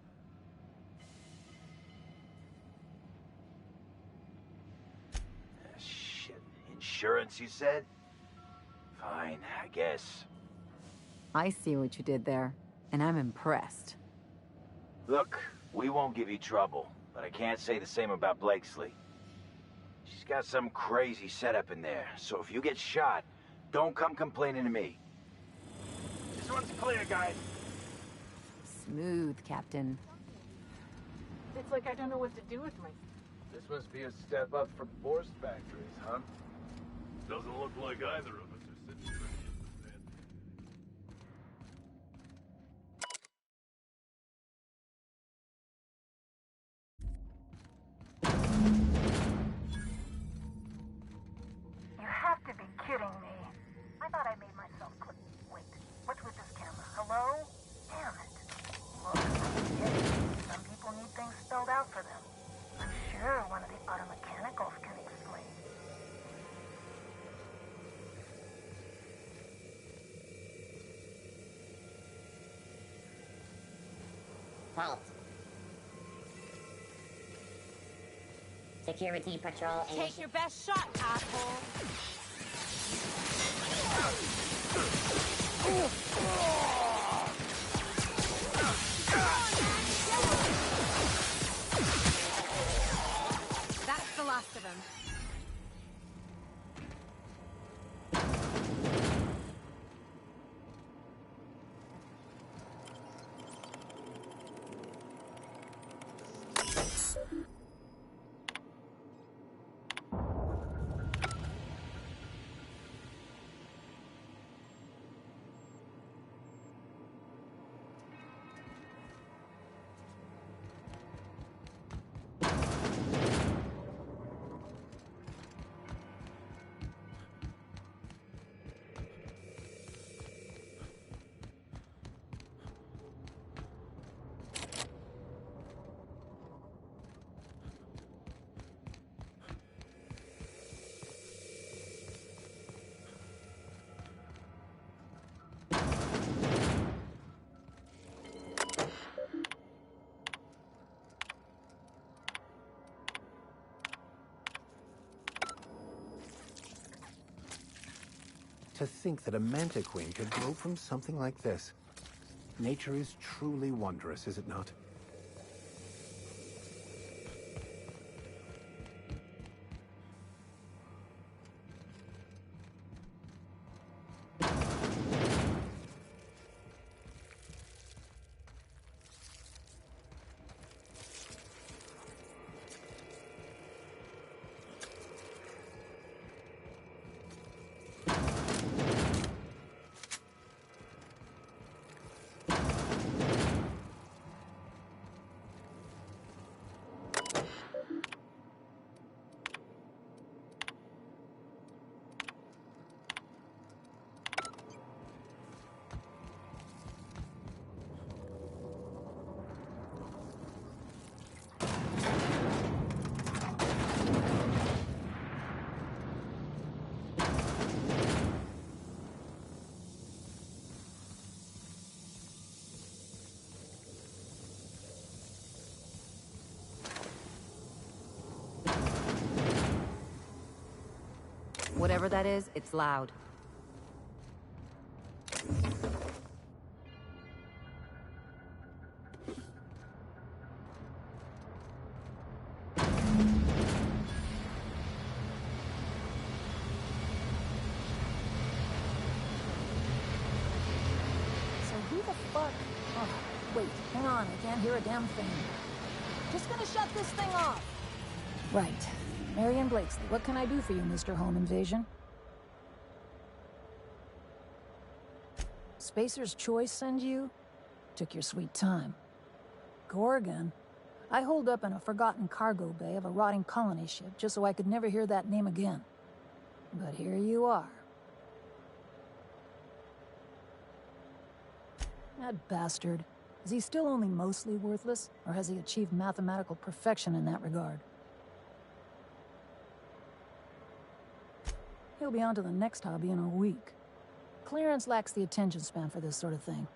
B: Shit. Insurance, you said? Fine, I guess.
R: I see what you did there, and I'm impressed.
B: Look, we won't give you trouble, but I can't say the same about Blakesley. She's got some crazy setup in there, so if you get shot, don't come complaining to me. This one's clear, guys.
R: Smooth, Captain.
Q: It's like I don't know what to do with myself.
S: This must be a step up from Force Factories, huh?
M: Doesn't look like either of us are sitting pretty in the bed.
J: You have to be kidding me. I thought I made myself clear. Wait, what's with this camera? Hello? Damn it. Look, I get it. Some people need things spelled out for them. I'm sure one of the auto mechanicals can explain.
N: Halt. Security patrol.
H: Take your best shot, asshole. That's the last of them.
D: To think that a mantiqueen could grow from something like this. Nature is truly wondrous, is it not?
R: Whatever that is, it's loud.
T: Hang on, I can't hear a damn thing. Just gonna shut this thing off. Right. Marion Blakesley, what can I do for you, Mr. Home Invasion? Spacer's Choice send you? Took your sweet time. Gorgon? I holed up in a forgotten cargo bay of a rotting colony ship just so I could never hear that name again. But here you are. That bastard. Is he still only mostly worthless, or has he achieved mathematical perfection in that regard? He'll be on to the next hobby in a week. Clarence lacks the attention span for this sort of thing.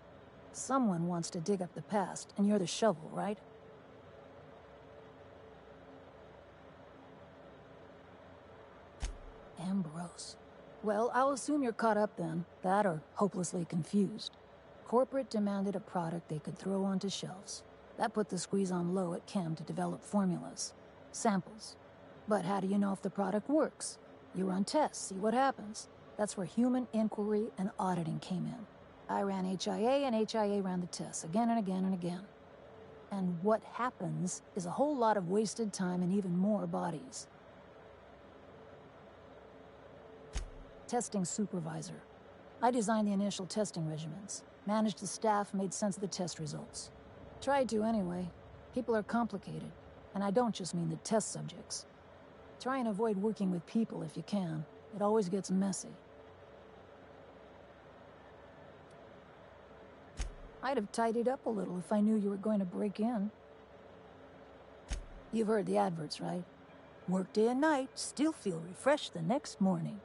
T: Someone wants to dig up the past, and you're the shovel, right? Ambrose. Well, I'll assume you're caught up then. That or hopelessly confused. Corporate demanded a product they could throw onto shelves. That put the squeeze on low at Chem to develop formulas. Samples. But how do you know if the product works? You run tests, see what happens. That's where human inquiry and auditing came in. I ran HIA, and HIA ran the tests again and again and again. And what happens is a whole lot of wasted time and even more bodies. Testing supervisor. I designed the initial testing regimens, managed the staff, made sense of the test results. Tried to anyway. People are complicated, and I don't just mean the test subjects. Try and avoid working with people if you can. It always gets messy. I'd have tidied up a little if I knew you were going to break in. You've heard the adverts, right? Work day and night, still feel refreshed the next morning.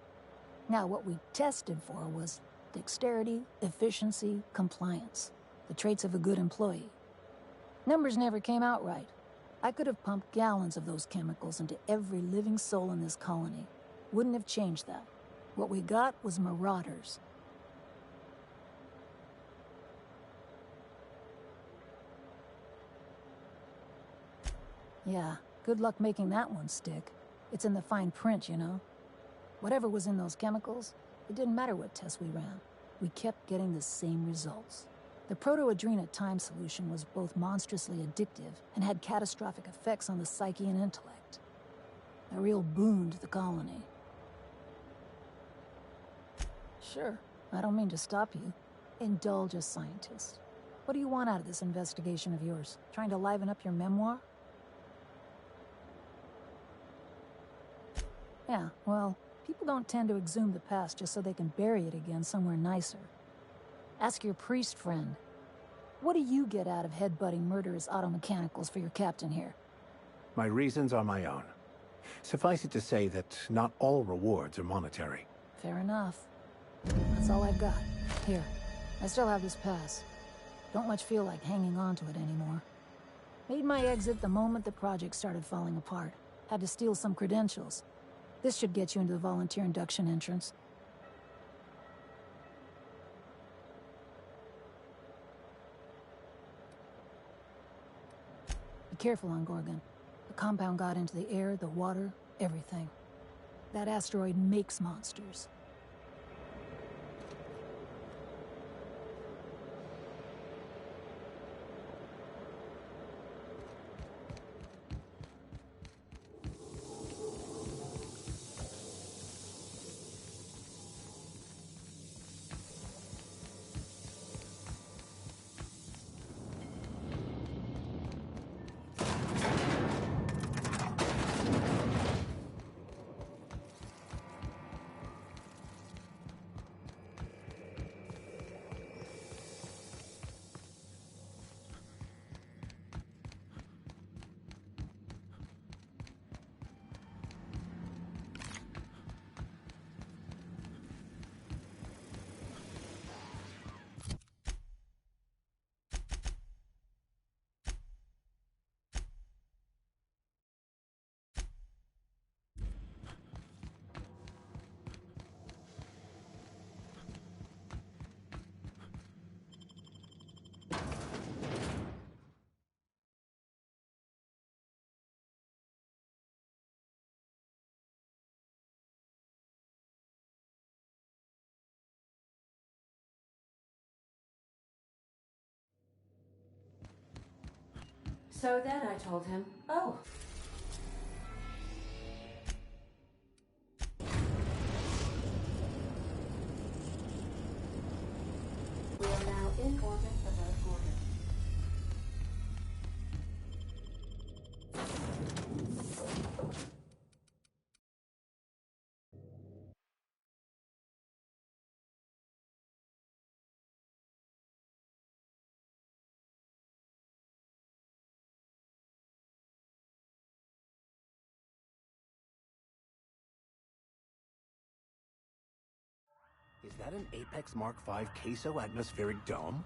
T: Now, what we tested for was dexterity, efficiency, compliance. The traits of a good employee. Numbers never came out right. I could have pumped gallons of those chemicals into every living soul in this colony. Wouldn't have changed that. What we got was marauders. Yeah, good luck making that one stick. It's in the fine print, you know. Whatever was in those chemicals, it didn't matter what tests we ran. We kept getting the same results. The proto-adrena time solution was both monstrously addictive and had catastrophic effects on the psyche and intellect. A real boon to the colony. Sure, I don't mean to stop you. Indulge a scientist. What do you want out of this investigation of yours? Trying to liven up your memoir? Yeah, well, people don't tend to exhume the past just so they can bury it again somewhere nicer. Ask your priest friend. What do you get out of headbutting murderous automechanicals for your captain here?
D: My reasons are my own. Suffice it to say that not all rewards are monetary.
T: Fair enough. That's all I've got. Here, I still have this pass. Don't much feel like hanging on to it anymore. Made my exit the moment the project started falling apart. Had to steal some credentials. This should get you into the volunteer induction entrance. Be careful on Gorgon. The compound got into the air, the water, everything. That asteroid makes monsters.
F: So then I told him, oh. We are now in orbit above Gorgon.
D: Is that an Apex Mark V queso atmospheric dome?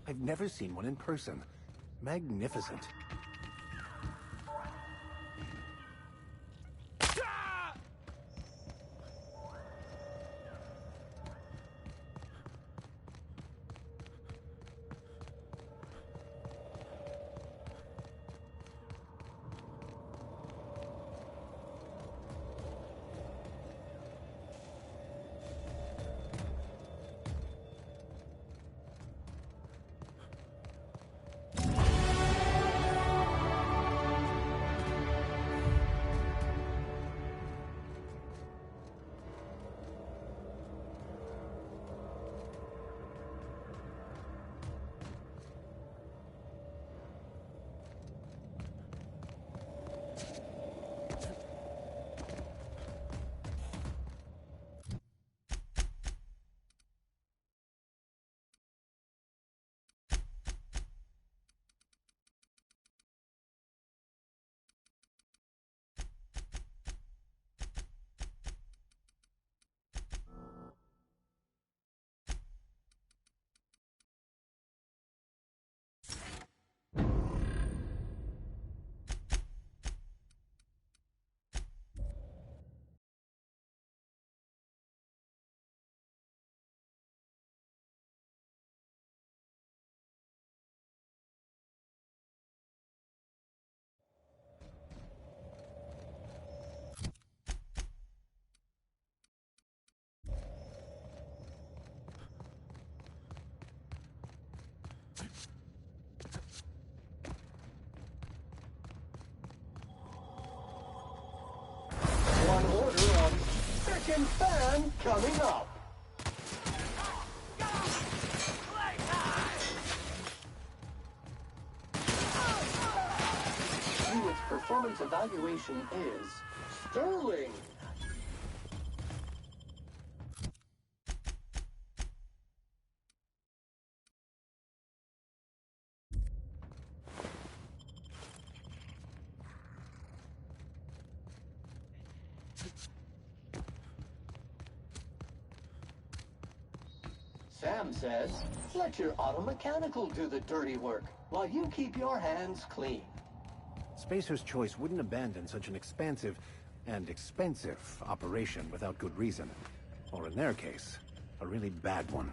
D: I've never seen one in person. Magnificent.
U: One order of frickin' fan coming up. Unit's performance evaluation is sterling. Sam says, let your automechanical do the dirty work, while you keep your hands clean.
D: Spacer's Choice wouldn't abandon such an expansive and expensive operation without good reason. Or in their case, a really bad one.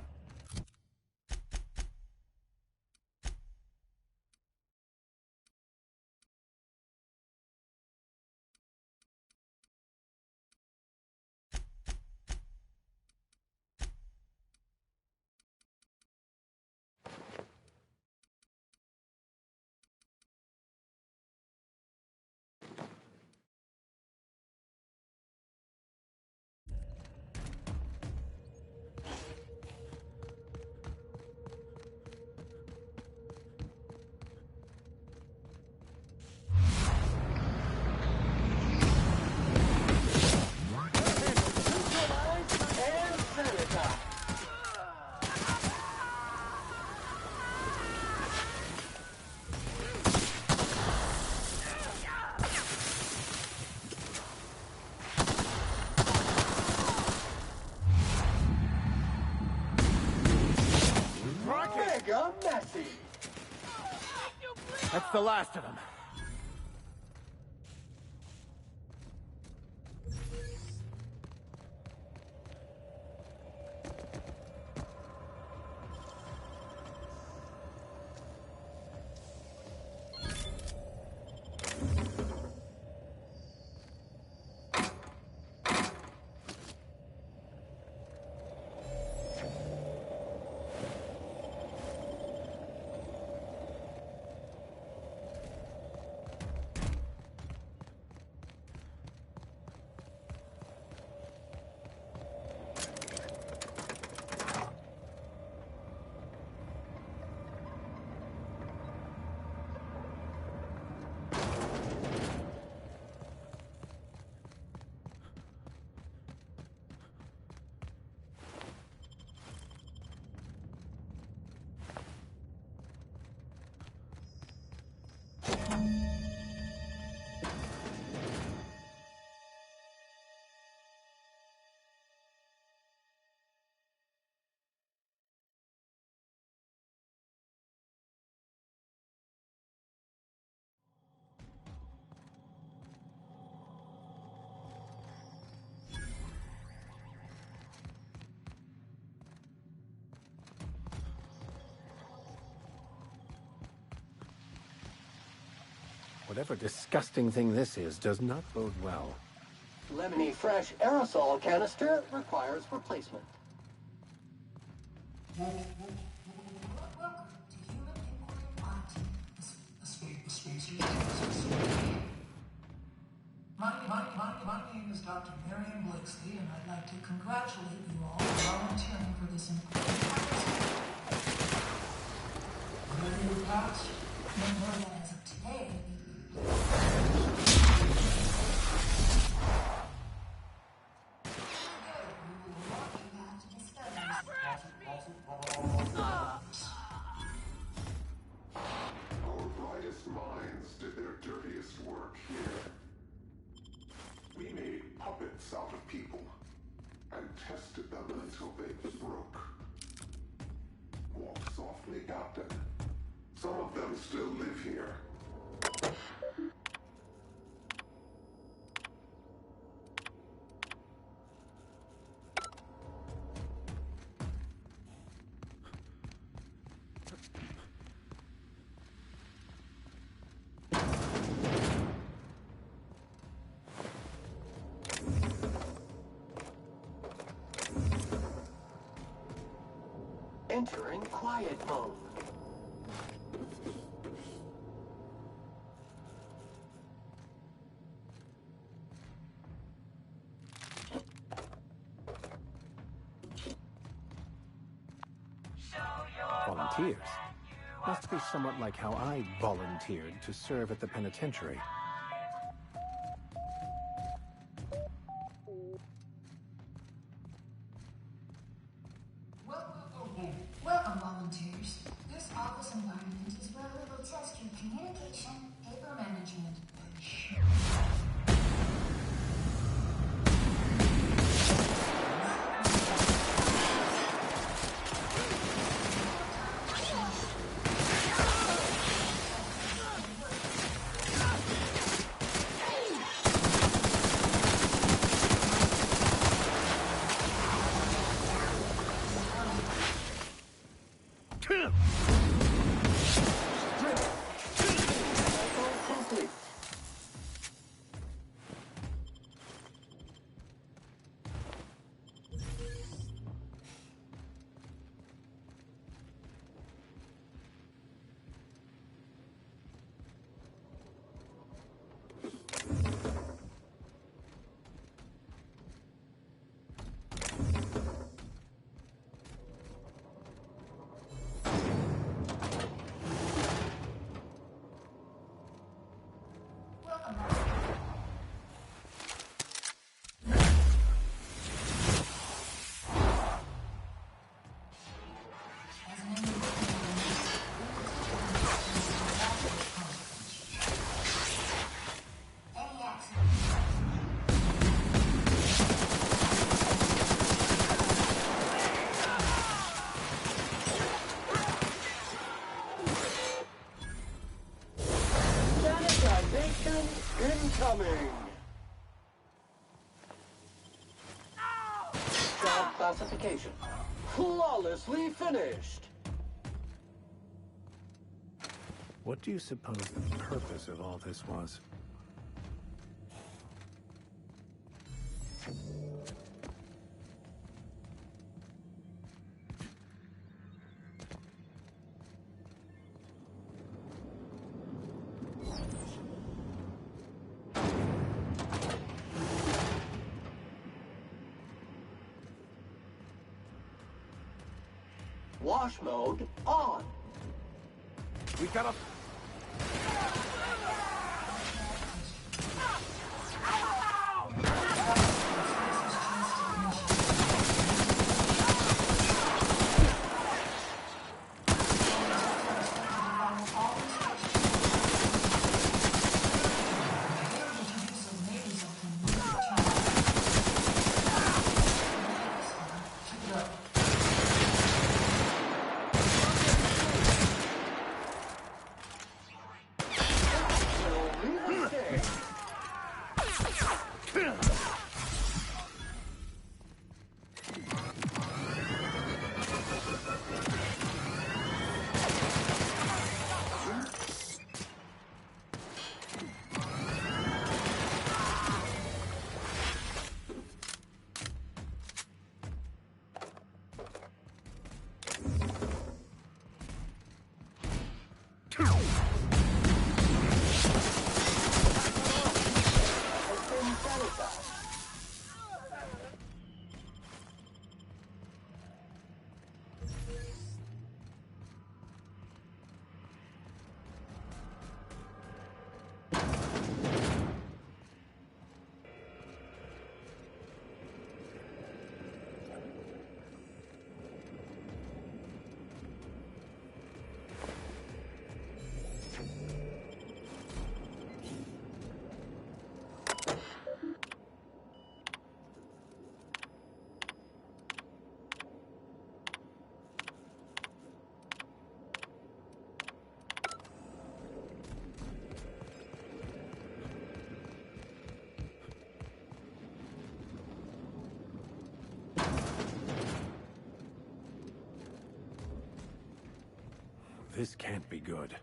U: Mega messy.
D: That's the last of them. Whatever disgusting thing this is does not bode well.
U: Lemony Fresh aerosol canister requires replacement.
C: My name is Dr. Marion Blixley, and I'd like to congratulate you all for volunteering for this important task. Whatever your past, remember that as of today,
I: Our brightest minds did their dirtiest work here. We made puppets out of people and tested them until they broke. Walk softly, Captain. Some of them still live here.
U: Entering quiet mode.
D: Volunteers? Must be somewhat like how I volunteered to serve at the penitentiary.
C: welcome, volunteers. This office environment is where we will test your communication, paper management, and
U: Incoming! Job classification. Flawlessly finished!
D: What do you suppose the purpose of all this was?
U: Wash mode on.
E: We gotta...
D: This can't be good.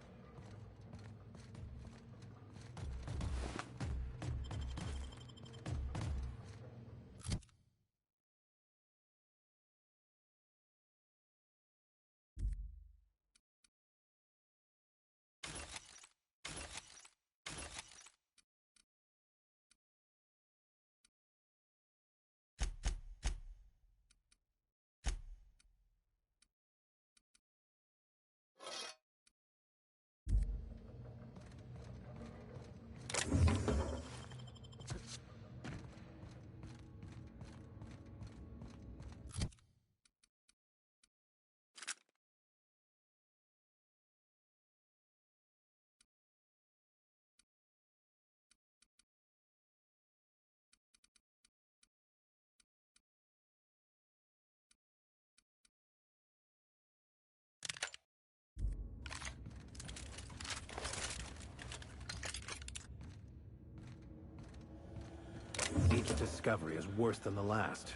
D: Each discovery is worse than the last.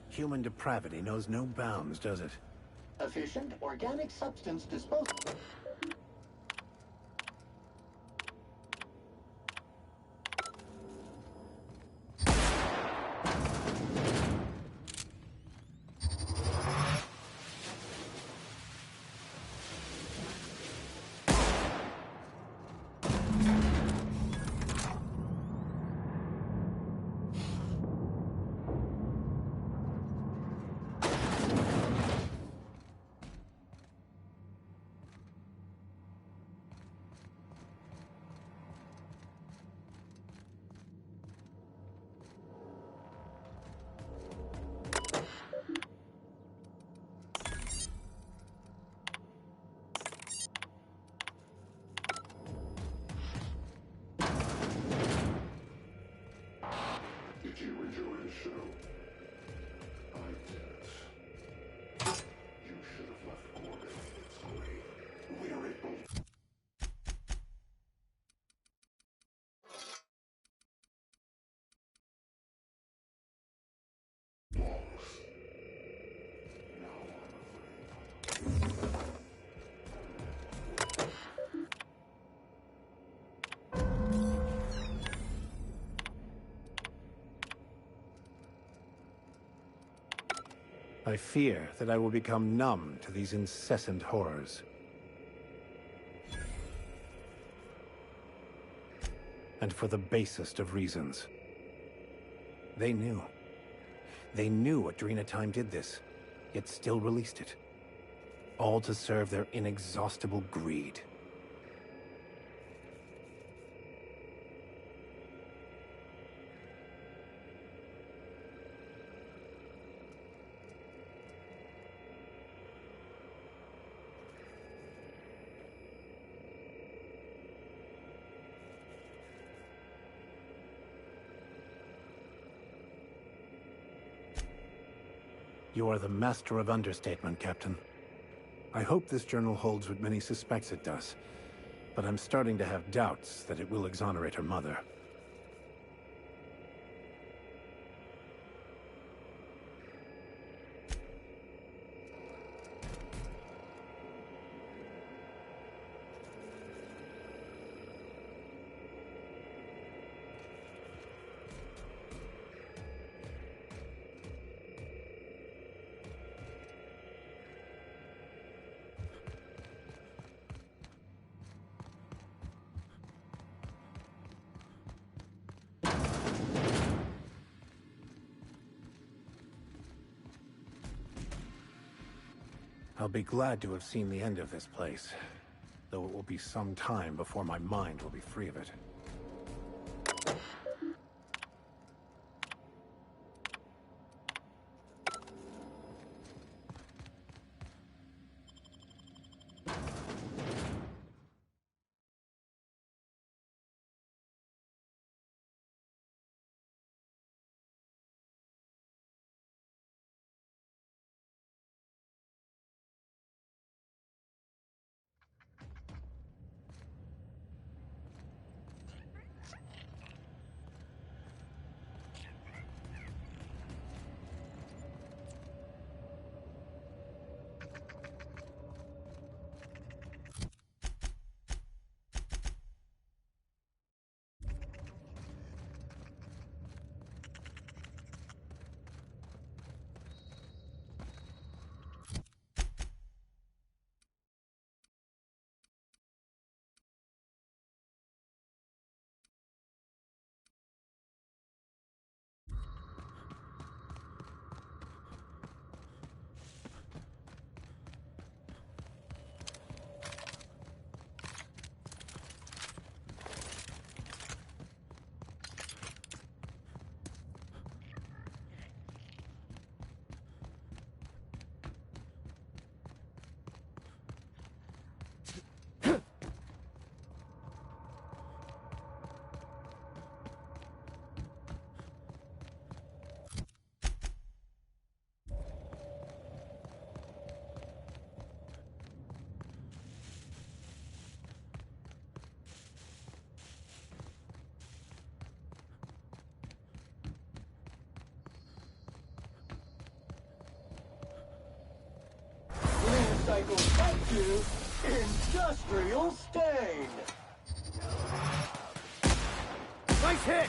D: Human depravity knows no bounds, does it?
U: Efficient organic substance disposal.
I: Did you enjoy the show? I didn't. You should have left Gorgon in its grave. Where it belongs.
D: I fear that I will become numb to these incessant horrors. And for the basest of reasons. They knew. They knew Adrena Time did this, yet still released it. All to serve their inexhaustible greed. You are the master of understatement, Captain. I hope this journal holds what many suspects it does, but I'm starting to have doubts that it will exonerate her mother. I'll be glad to have seen the end of this place, though it will be some time before my mind will be free of it.
U: goes back to Industrial Stain.
E: Nice hit!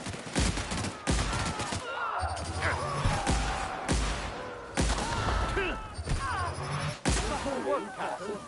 U: Work, Captain.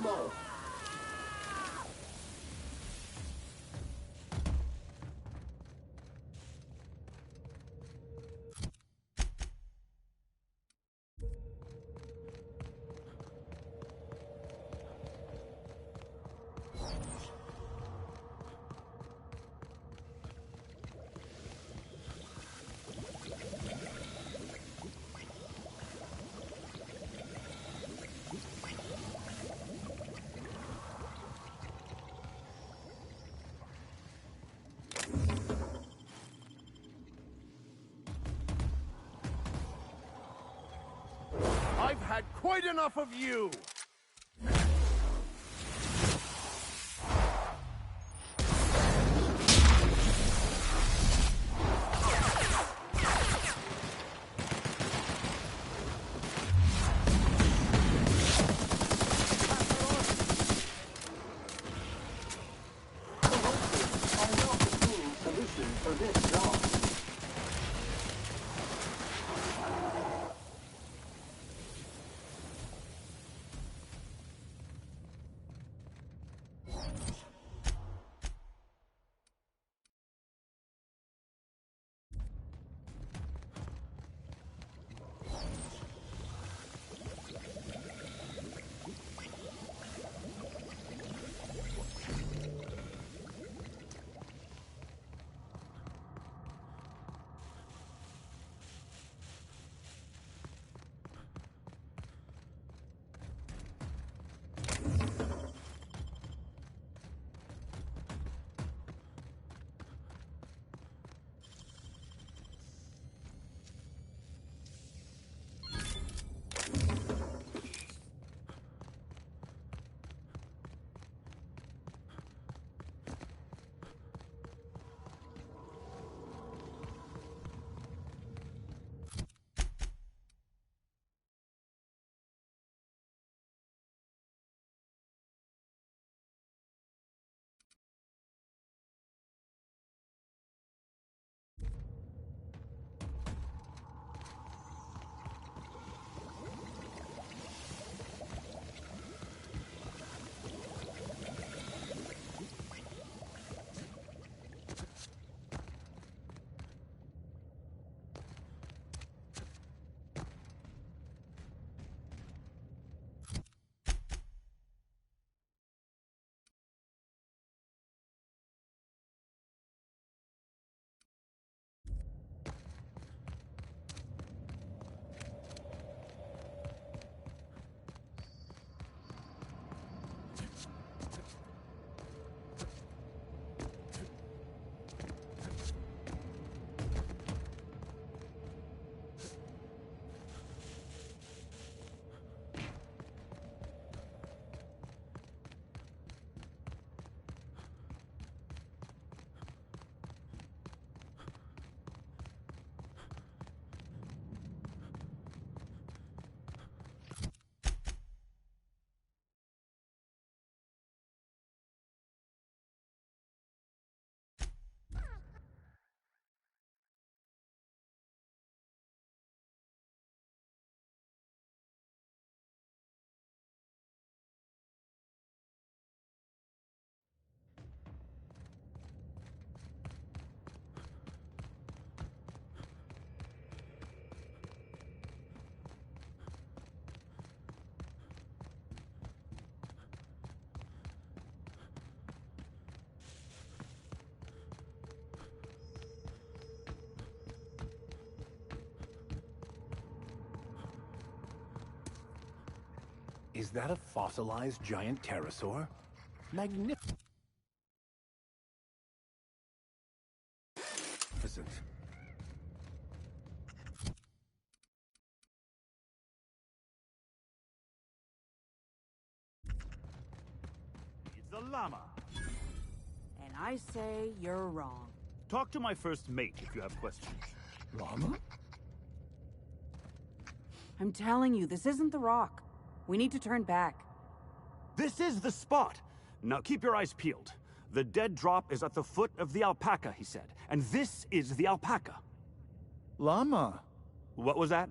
E: I've had quite enough of you!
U: Solution for this job.
D: Is that a fossilized giant pterosaur? Magnificent.
A: It's a llama.
H: And I say you're wrong.
A: Talk to my first mate if you have questions.
E: Llama?
H: I'm telling you, this isn't the Rock. We need to turn back.
A: This is the spot! Now keep your eyes peeled. The dead drop is at the foot of the alpaca, he said. And this is the alpaca.
G: Llama.
A: What was that?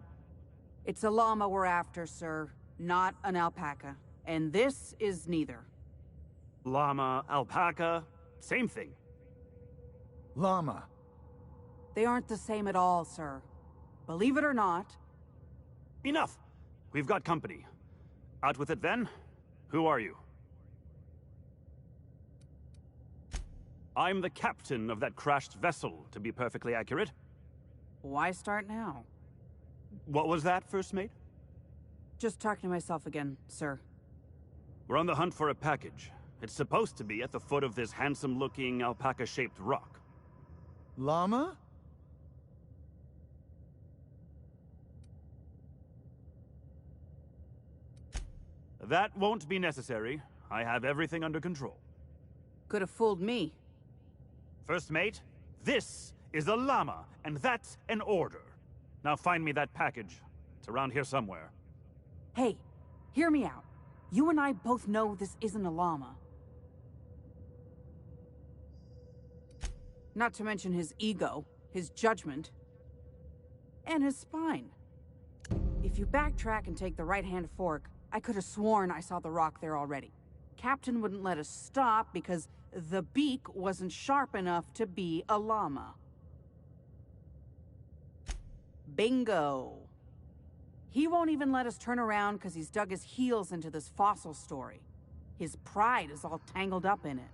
H: It's a llama we're after, sir, not an alpaca. And this is neither.
A: Llama, alpaca, same thing.
G: Llama.
H: They aren't the same at all, sir. Believe it or not.
A: Enough! We've got company. Out with it then? Who are you? I'm the captain of that crashed vessel, to be perfectly accurate.
H: Why start now?
A: What was that, First Mate?
H: Just talking to myself again, sir.
A: We're on the hunt for a package. It's supposed to be at the foot of this handsome-looking, alpaca-shaped rock.
G: Llama?
A: That won't be necessary. I have everything under control.
H: Could have fooled me.
A: First Mate, this is a llama, and that's an order. Now find me that package. It's around here somewhere.
H: Hey, hear me out. You and I both know this isn't a llama. Not to mention his ego, his judgment, and his spine. If you backtrack and take the right-hand fork, I could have sworn I saw the rock there already. Captain wouldn't let us stop because the beak wasn't sharp enough to be a llama. Bingo. He won't even let us turn around because he's dug his heels into this fossil story. His pride is all tangled up in it.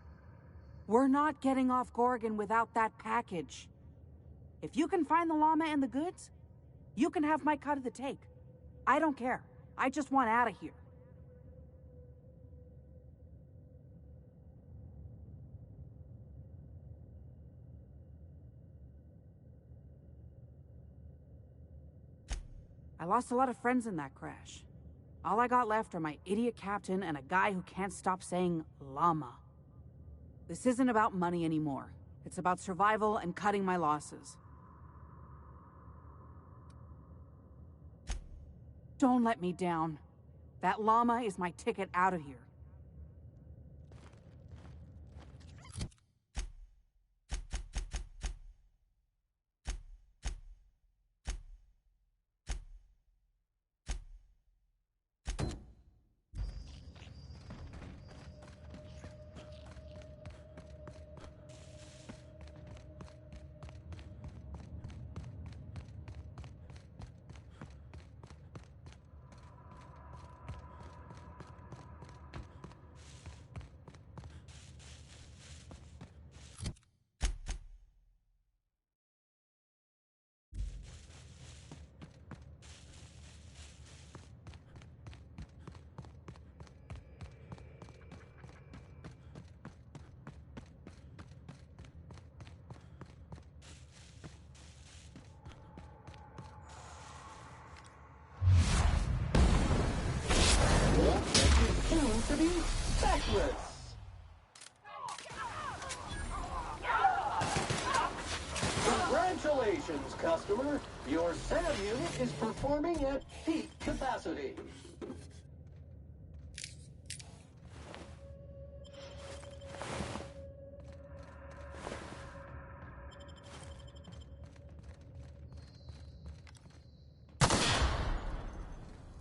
H: We're not getting off Gorgon without that package. If you can find the llama and the goods, you can have my cut of the take. I don't care. I just want out of here. I lost a lot of friends in that crash. All I got left are my idiot captain and a guy who can't stop saying llama. This isn't about money anymore. It's about survival and cutting my losses. Don't let me down. That llama is my ticket out of here.
U: To be backless. Congratulations, customer. Your SAM unit is performing at peak capacity.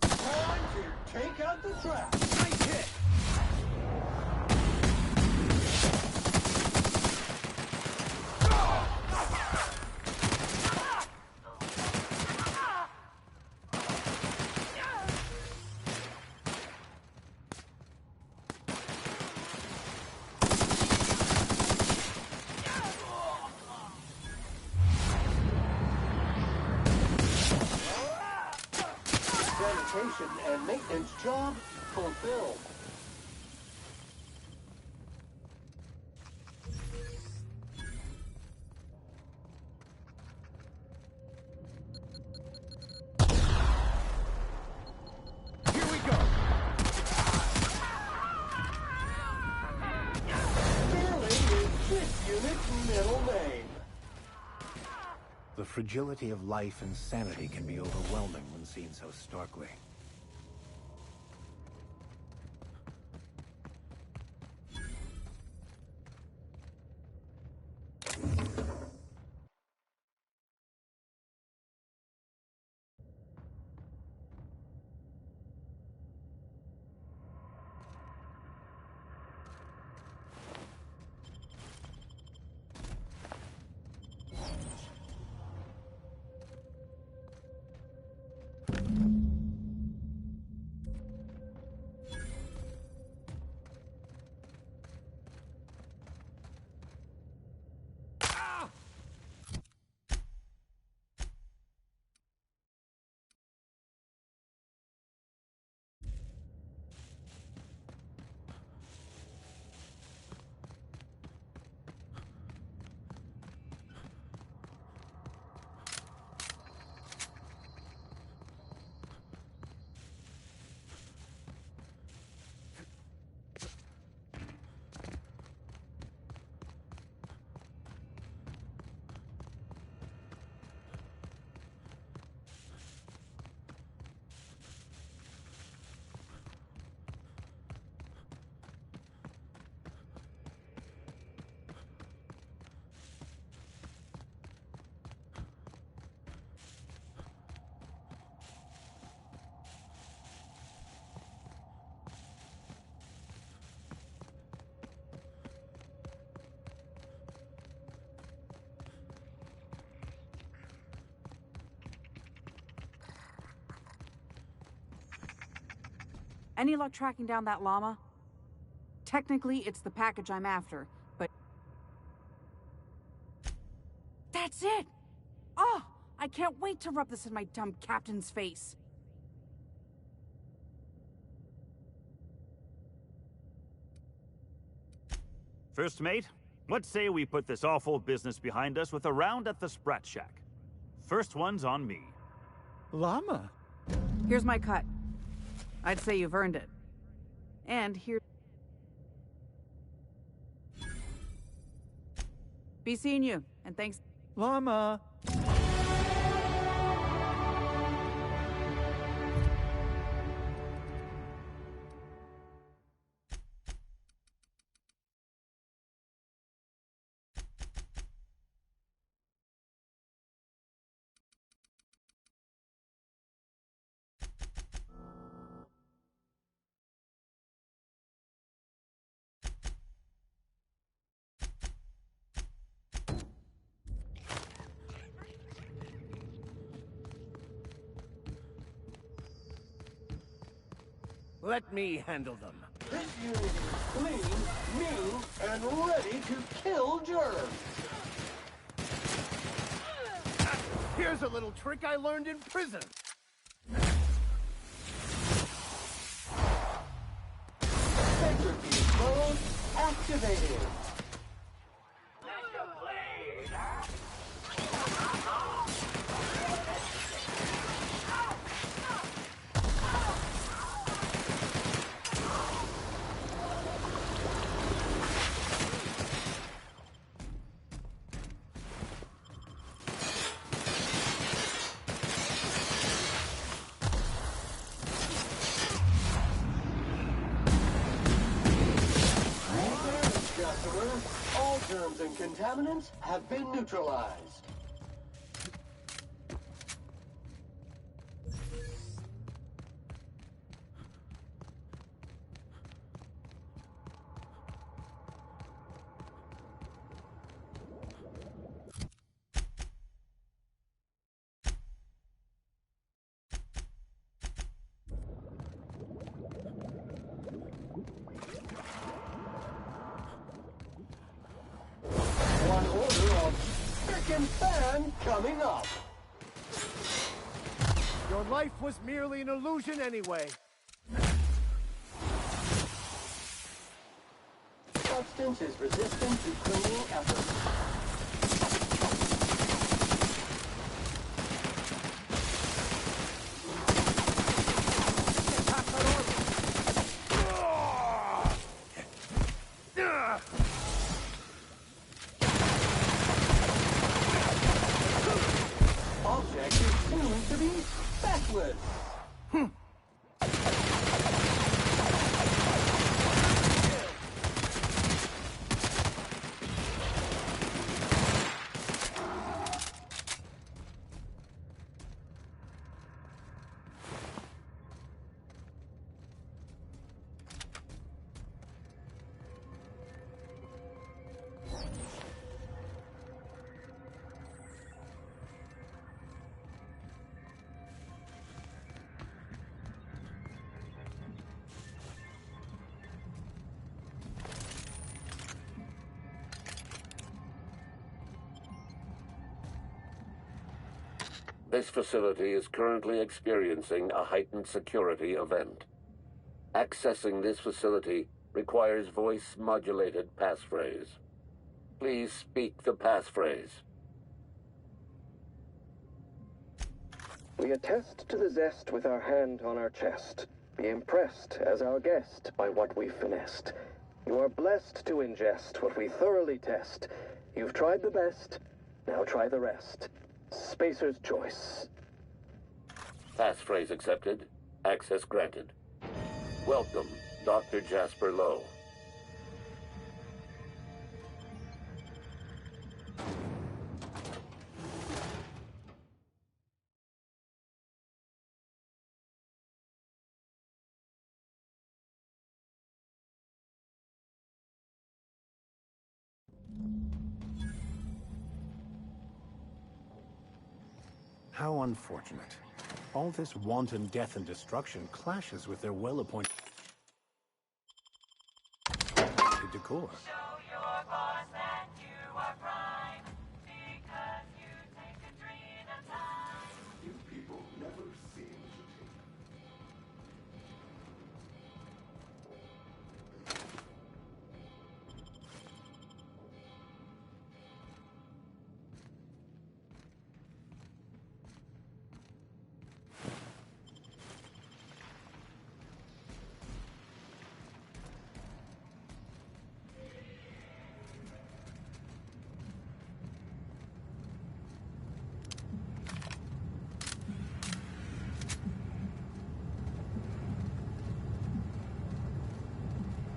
U: Time to take out the trap.
A: Nice hit!
U: Sanitation and maintenance job fulfilled.
A: Here we go!
U: Sterling is this unit's middle name.
D: The fragility of life and sanity can be overwhelming when seen so starkly.
H: Any luck tracking down that llama? Technically, it's the package I'm after, but... That's it! Oh, I can't wait to rub this in my dumb captain's face.
A: First mate, what say we put this awful business behind us with a round at the Sprat Shack? First one's on me.
G: Llama?
H: Here's my cut. I'd say you've earned it. And here... Be seeing you, and thanks...
G: Llama!
D: Let me handle them.
U: This unit is clean, mean, and ready to kill germs.
D: Here's a little trick I learned in prison.
U: Centrifuge mode activated. All germs and contaminants have been neutralized. Fan coming up.
D: Your life was merely an illusion anyway.
U: Substance is resistant to cleaning efforts.
K: This facility is currently experiencing a heightened security event. Accessing this facility requires voice-modulated passphrase. Please speak the passphrase.
V: We attest to the zest with our hand on our chest. Be impressed as our guest by what we've finessed. You are blessed to ingest what we thoroughly test. You've tried the best, now try the rest. Spacer's choice.
K: Passphrase accepted. Access granted. Welcome, Dr. Jasper Lowe.
D: How unfortunate. All this wanton death and destruction clashes with their well-appointed... hardcore.
I: You people never seem to take.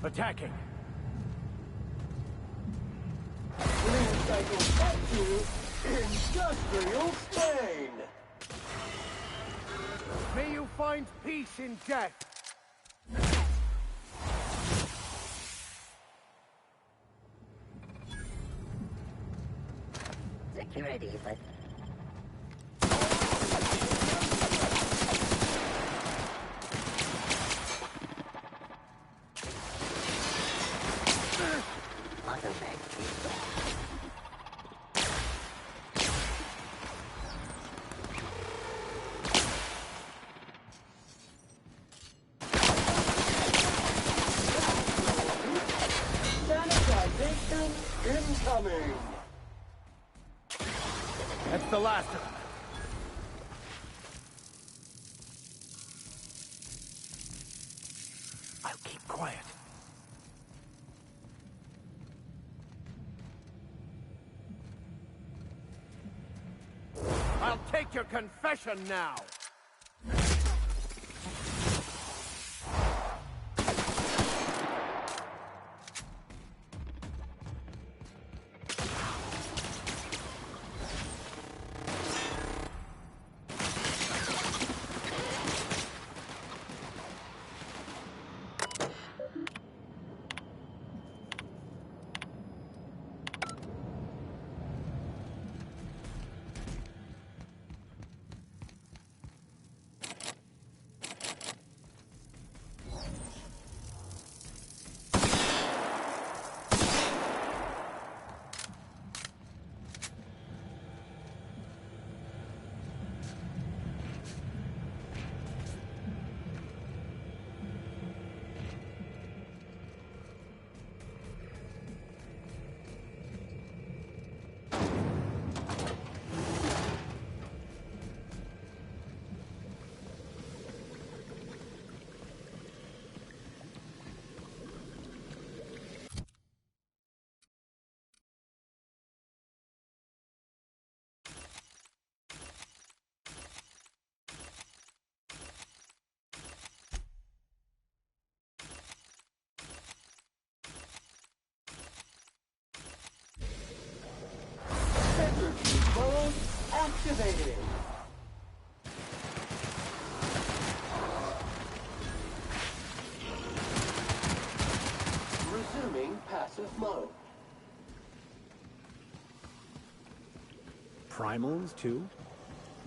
D: Attacking!
U: Recycle factory industrial Spain!
D: May you find peace in death!
N: Security, but
U: sanitization incoming!
D: That's the last of them. I'll keep quiet. I'll take your confession now!
U: Mode activated! Resuming passive mode.
D: Primals, too?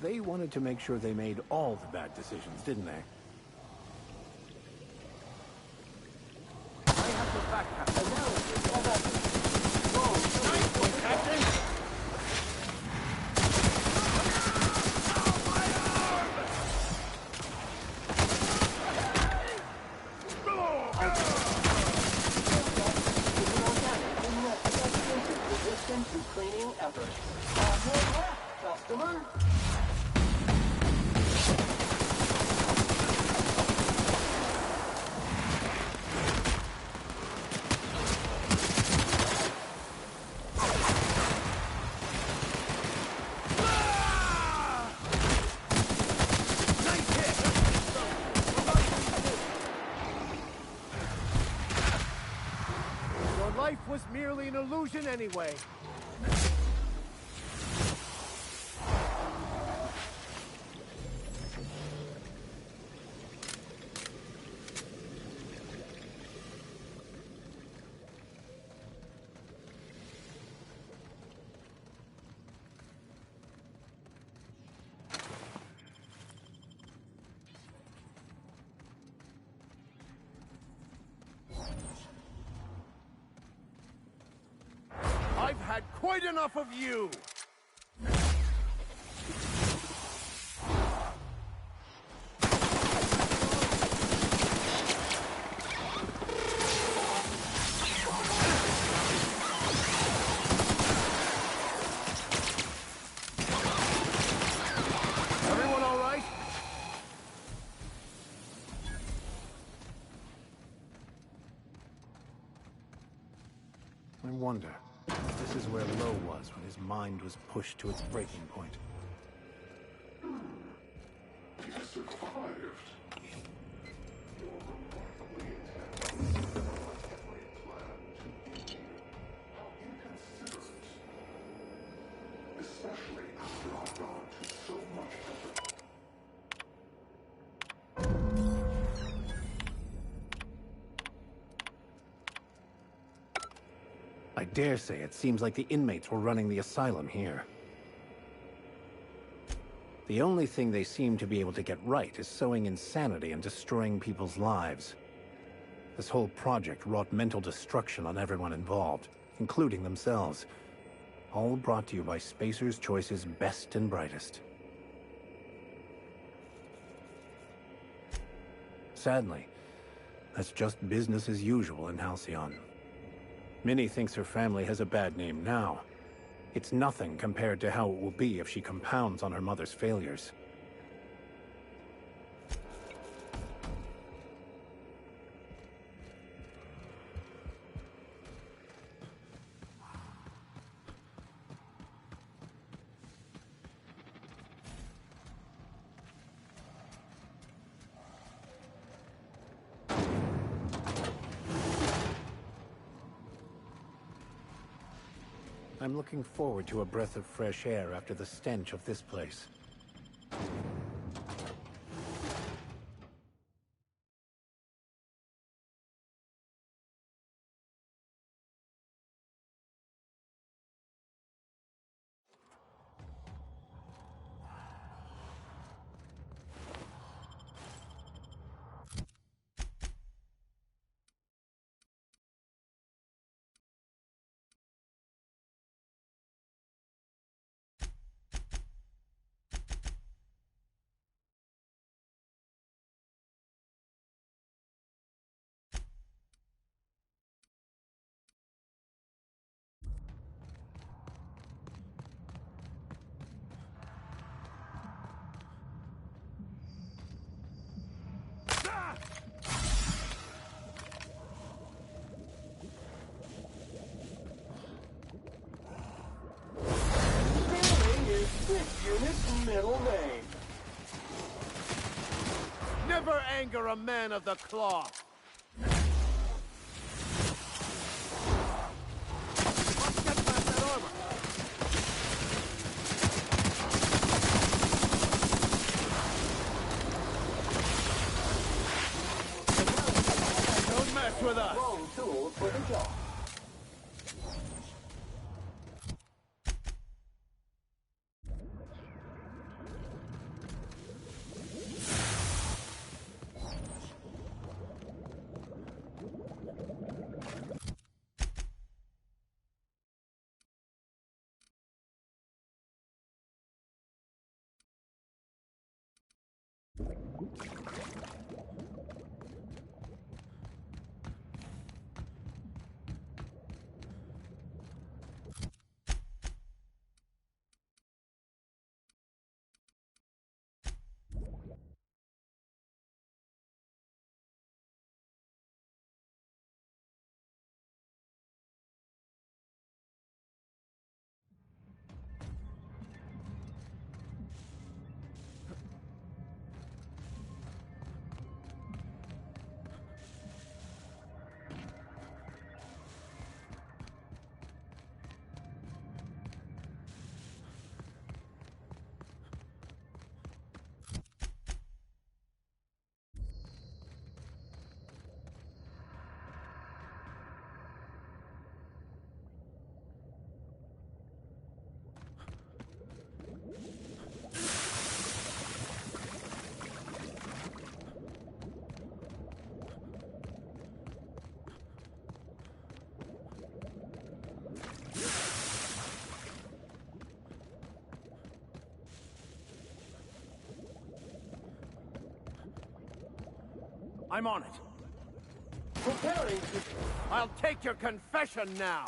D: They wanted to make sure they made all the bad decisions, didn't they? I have the backpack.
U: Analysis of evidence. Roll
D: Captain!
U: Resistant to cleaning efforts. On your left, customer.
D: Your life was merely an illusion anyway.
L: quite enough of you! Everyone all right?
D: I wonder if this is where Lo was when his mind was pushed to its breaking point.
I: You survived. You're remarkably intense. How inconsiderate. Especially after I've gone to so much effort.
D: I dare say it seems like the inmates were running the asylum here. The only thing they seem to be able to get right is sowing insanity and destroying people's lives. This whole project wrought mental destruction on everyone involved, including themselves. All brought to you by Spacer's Choice's best and brightest. Sadly, that's just business as usual in Halcyon. Minnie thinks her family has a bad name now. It's nothing compared to how it will be if she compounds on her mother's failures. I'm looking forward to a breath of fresh air after the stench of this place.
L: Unit's middle name. Never anger a man of the cloth. Let's get past that armor. Don't mess with us.
U: Wrong tool for the job.
L: I'm on it.
U: Preparing to...
L: I'll take your confession now.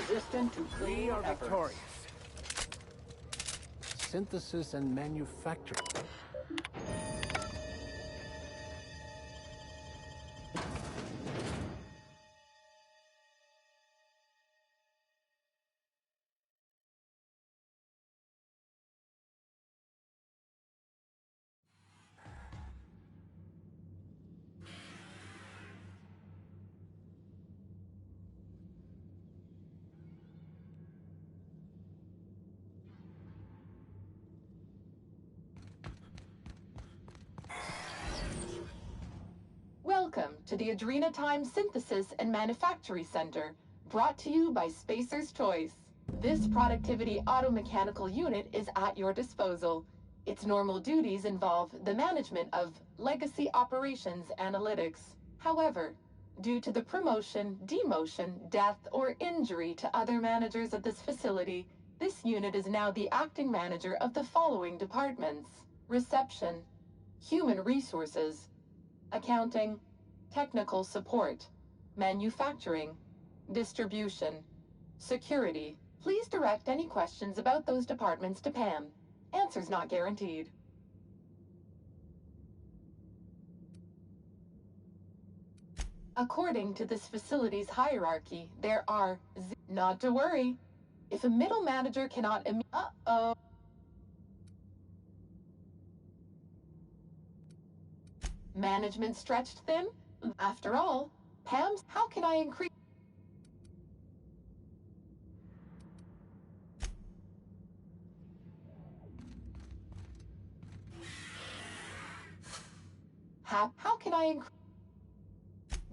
U: Resistant to
L: We are
U: efforts.
L: victorious.
D: Synthesis and manufacturing.
O: Welcome to the Adrena Time Synthesis and Manufactory Center, brought to you by Spacer's Choice. This productivity automechanical unit is at your disposal. Its normal duties involve the management of legacy operations analytics. However, due to the promotion, demotion, death, or injury to other managers of this facility, this unit is now the acting manager of the following departments: Reception, Human Resources, Accounting, Technical Support, Manufacturing, Distribution, Security. Please direct any questions about those departments to Pam. Answers not guaranteed. According to this facility's hierarchy, there are not to worry. If a middle manager cannot Uh-oh. Management stretched thin? After all, Pam's, how can I increase? How can I increase?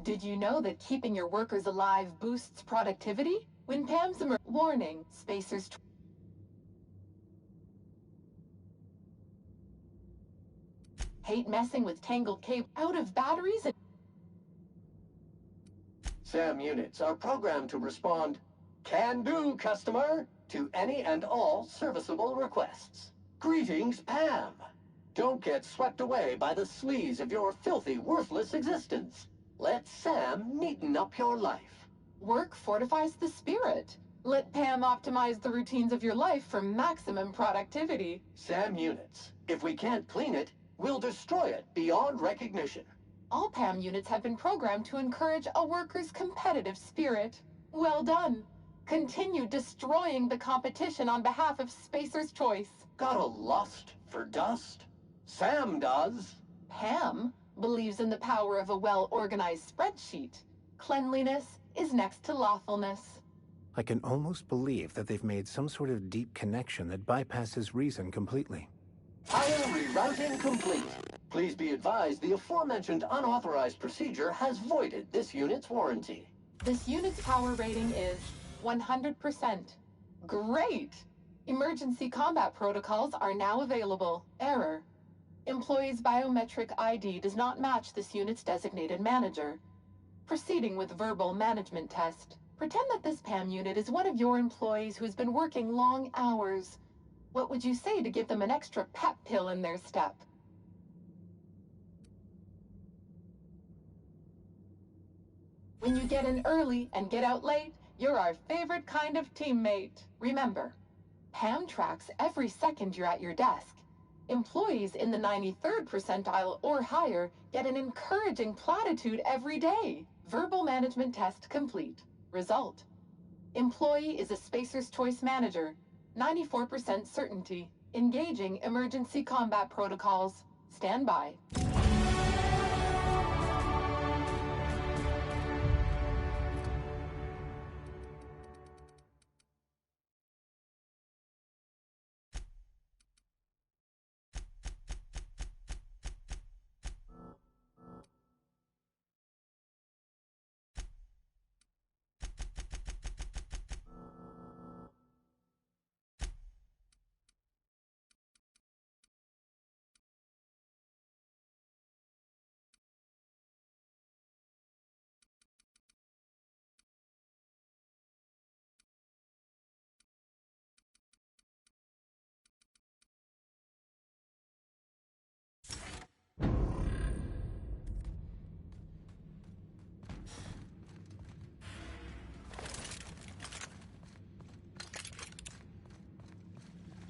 O: Did you know that keeping your workers alive boosts productivity? When Pam's warning, Spacers. Hate messing with tangled cable out of batteries and...
U: SAM units are programmed to respond, "Can do, customer," to any and all serviceable requests. Greetings, Pam. Don't get swept away by the sleaze of your filthy, worthless existence. Let Sam neaten up your life.
O: Work fortifies the spirit. Let Pam optimize the routines of your life for maximum productivity.
U: SAM units. If we can't clean it, we'll destroy it beyond recognition.
O: All PAM units have been programmed to encourage a worker's competitive spirit. Well done. Continue destroying the competition on behalf of Spacer's Choice.
U: Got a lust for dust? Sam does.
O: Pam believes in the power of a well-organized spreadsheet. Cleanliness is next to lawfulness.
D: I can almost believe that they've made some sort of deep connection that bypasses reason completely.
U: Hire rerouting complete. Please be advised the aforementioned unauthorized procedure has voided this unit's warranty.
O: This unit's power rating is 100%. Great! Emergency combat protocols are now available. Error. Employee's biometric ID does not match this unit's designated manager. Proceeding with verbal management test. Pretend that this PAM unit is one of your employees who's been working long hours. What would you say to give them an extra pep pill in their step? When you get in early and get out late, you're our favorite kind of teammate. Remember, Pam tracks every second you're at your desk. Employees in the 93rd percentile or higher get an encouraging platitude every day. Verbal management test complete. Result. Employee is a Spacer's Choice manager. 94% certainty. Engaging emergency combat protocols. Stand by.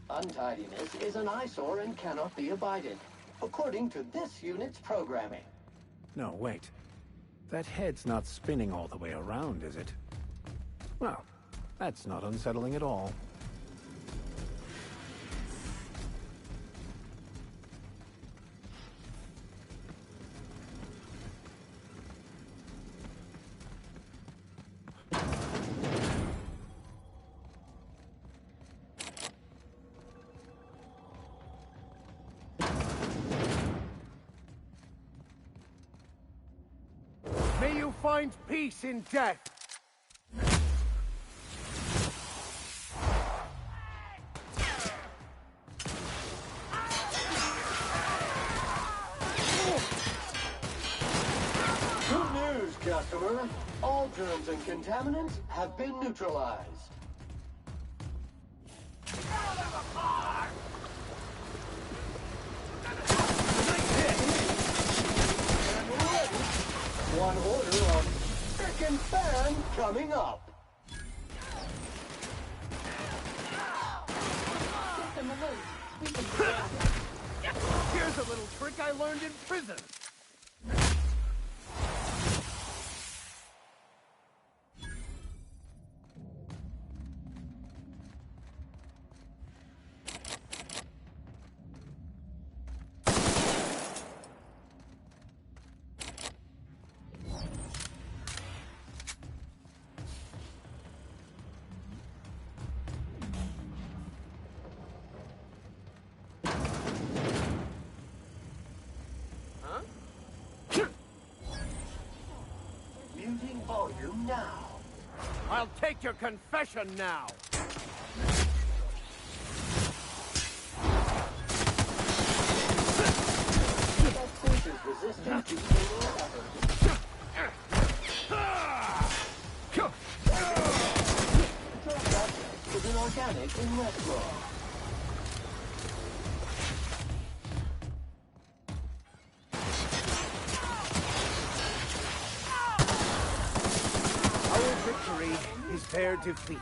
U: Untidiness is an eyesore and cannot be abided, according to this unit's programming.
D: No, wait. That head's not spinning all the way around, is it? Well, that's not unsettling at all.
L: May you find peace in death!
U: Good news, customer. All germs and contaminants have been neutralized. One order of frickin' fan coming up.
L: Here's a little trick I learned in prison.
U: Muting volume now.
L: I'll take your confession now.
U: That force is resistant to fatal effort. Control process is an organic in Westlaw.
L: Our victory is their defeat.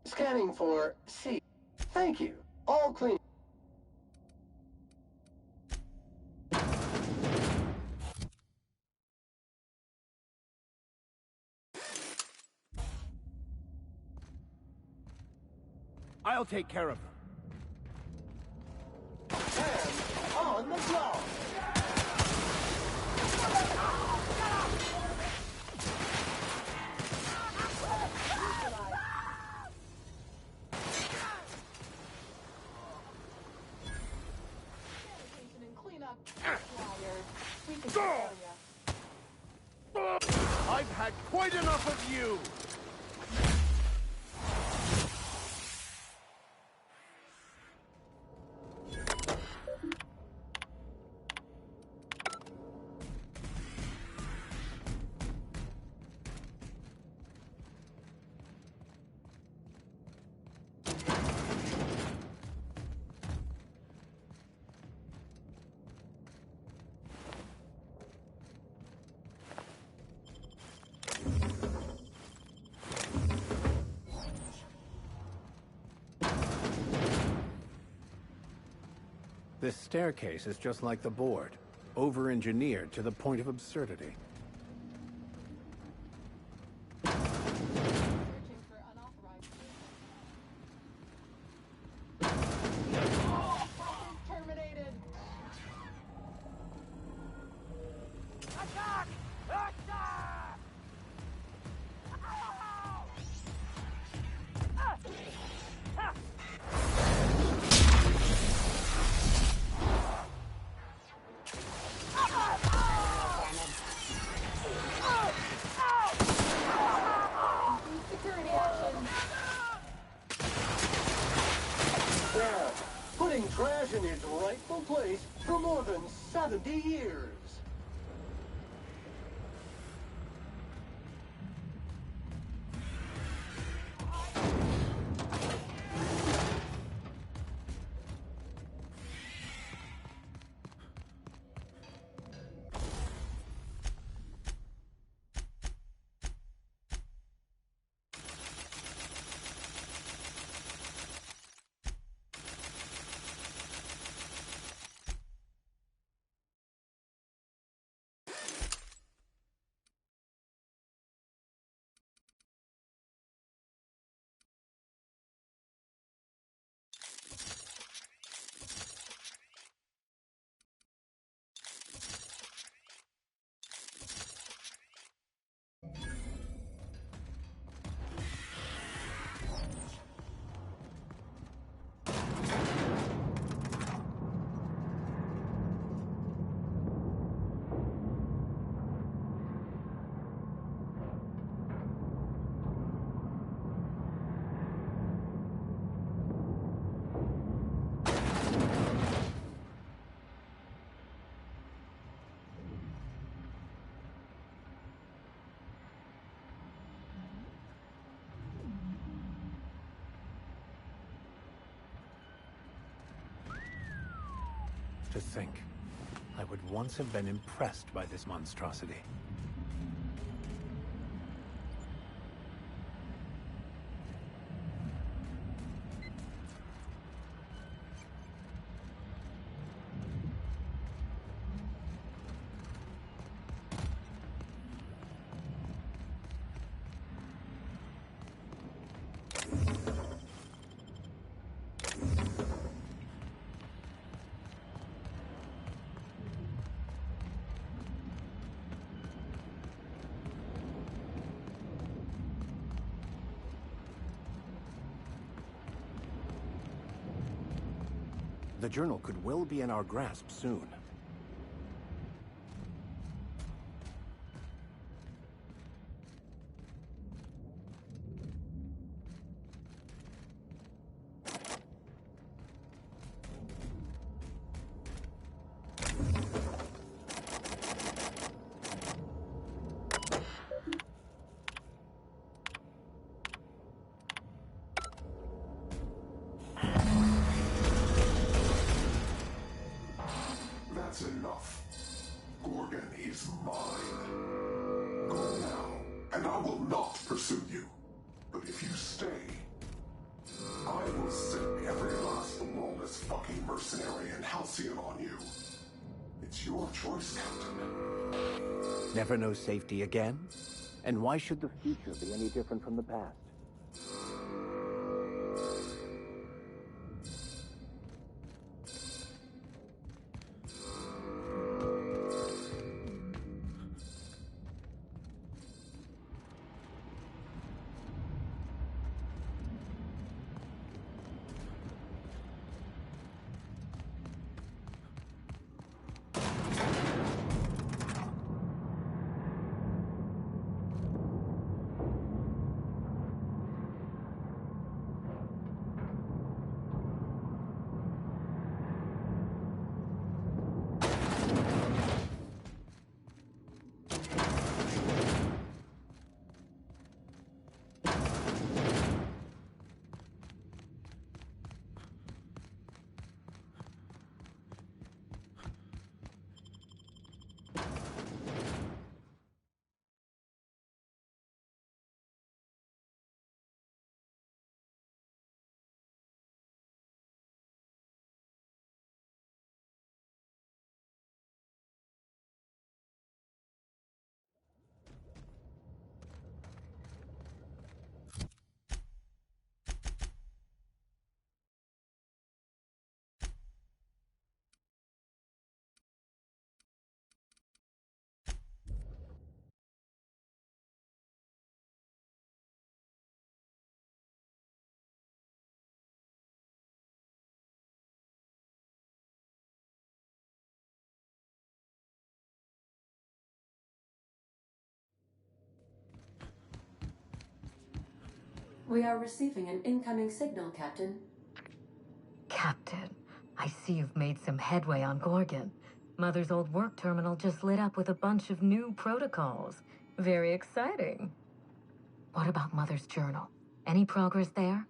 U: Scanning for C. Thank you. All clean.
L: I'll take care of them.
U: And on the job.
L: I've had quite enough of you!
D: This staircase is just like the board, over-engineered to the point of absurdity.
U: Terminated!
L: Attack! Attack!
U: Security action! There, putting trash in its rightful place for more than 70 years.
D: To think, I would once have been impressed by this monstrosity. The journal could well be in our grasp soon.
I: That's enough. Gorgon is mine. Go now, and I will not pursue you. But if you stay, I will sick every last lawless fucking mercenary in Halcyon on you. It's your choice, Captain.
D: Never know safety again? And why should the future be any different from the past?
F: We are receiving an incoming signal, Captain.
B: Captain, I see you've made some headway on Gorgon. Mother's old work terminal just lit up with a bunch of new protocols. Very exciting. What about Mother's journal? Any progress there?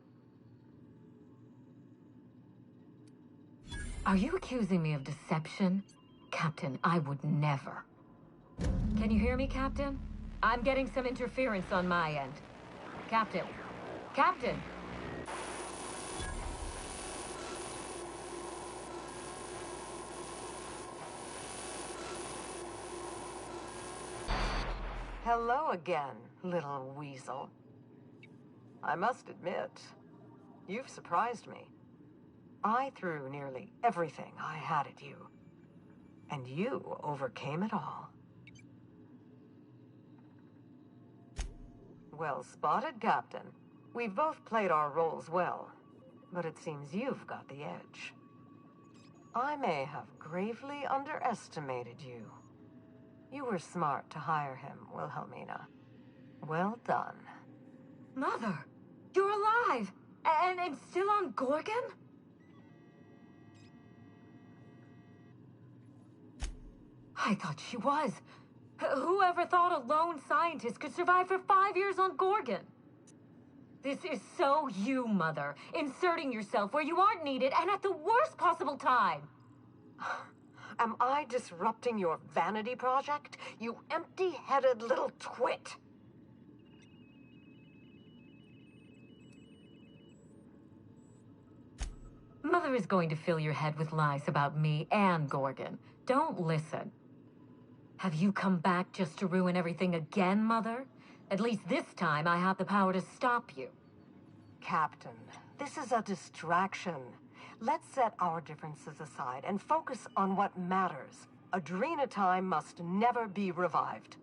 B: Are you accusing me of deception? Captain, I would never. Can you hear me, Captain? I'm getting some interference on my end. Captain. Captain!
P: Hello again, little weasel. I must admit, you've surprised me. I threw nearly everything I had at you, and you overcame it all. Well spotted, Captain. We've both played our roles well, but it seems you've got the edge. I may have gravely underestimated you. You were smart to hire him, Wilhelmina. Well done.
B: Mother, you're alive! And still on Gorgon? I thought she was. Whoever thought a lone scientist could survive for 5 years on Gorgon? This is so you, Mother. Inserting yourself where you aren't needed and at the worst possible time.
P: Am I disrupting your vanity project? You empty-headed little twit!
B: Mother is going to fill your head with lies about me and Gorgon. Don't listen. Have you come back just to ruin everything again, Mother? At least this time I have the power to stop you.
P: Captain, this is a distraction. Let's set our differences aside and focus on what matters. Adrena Time must never be revived.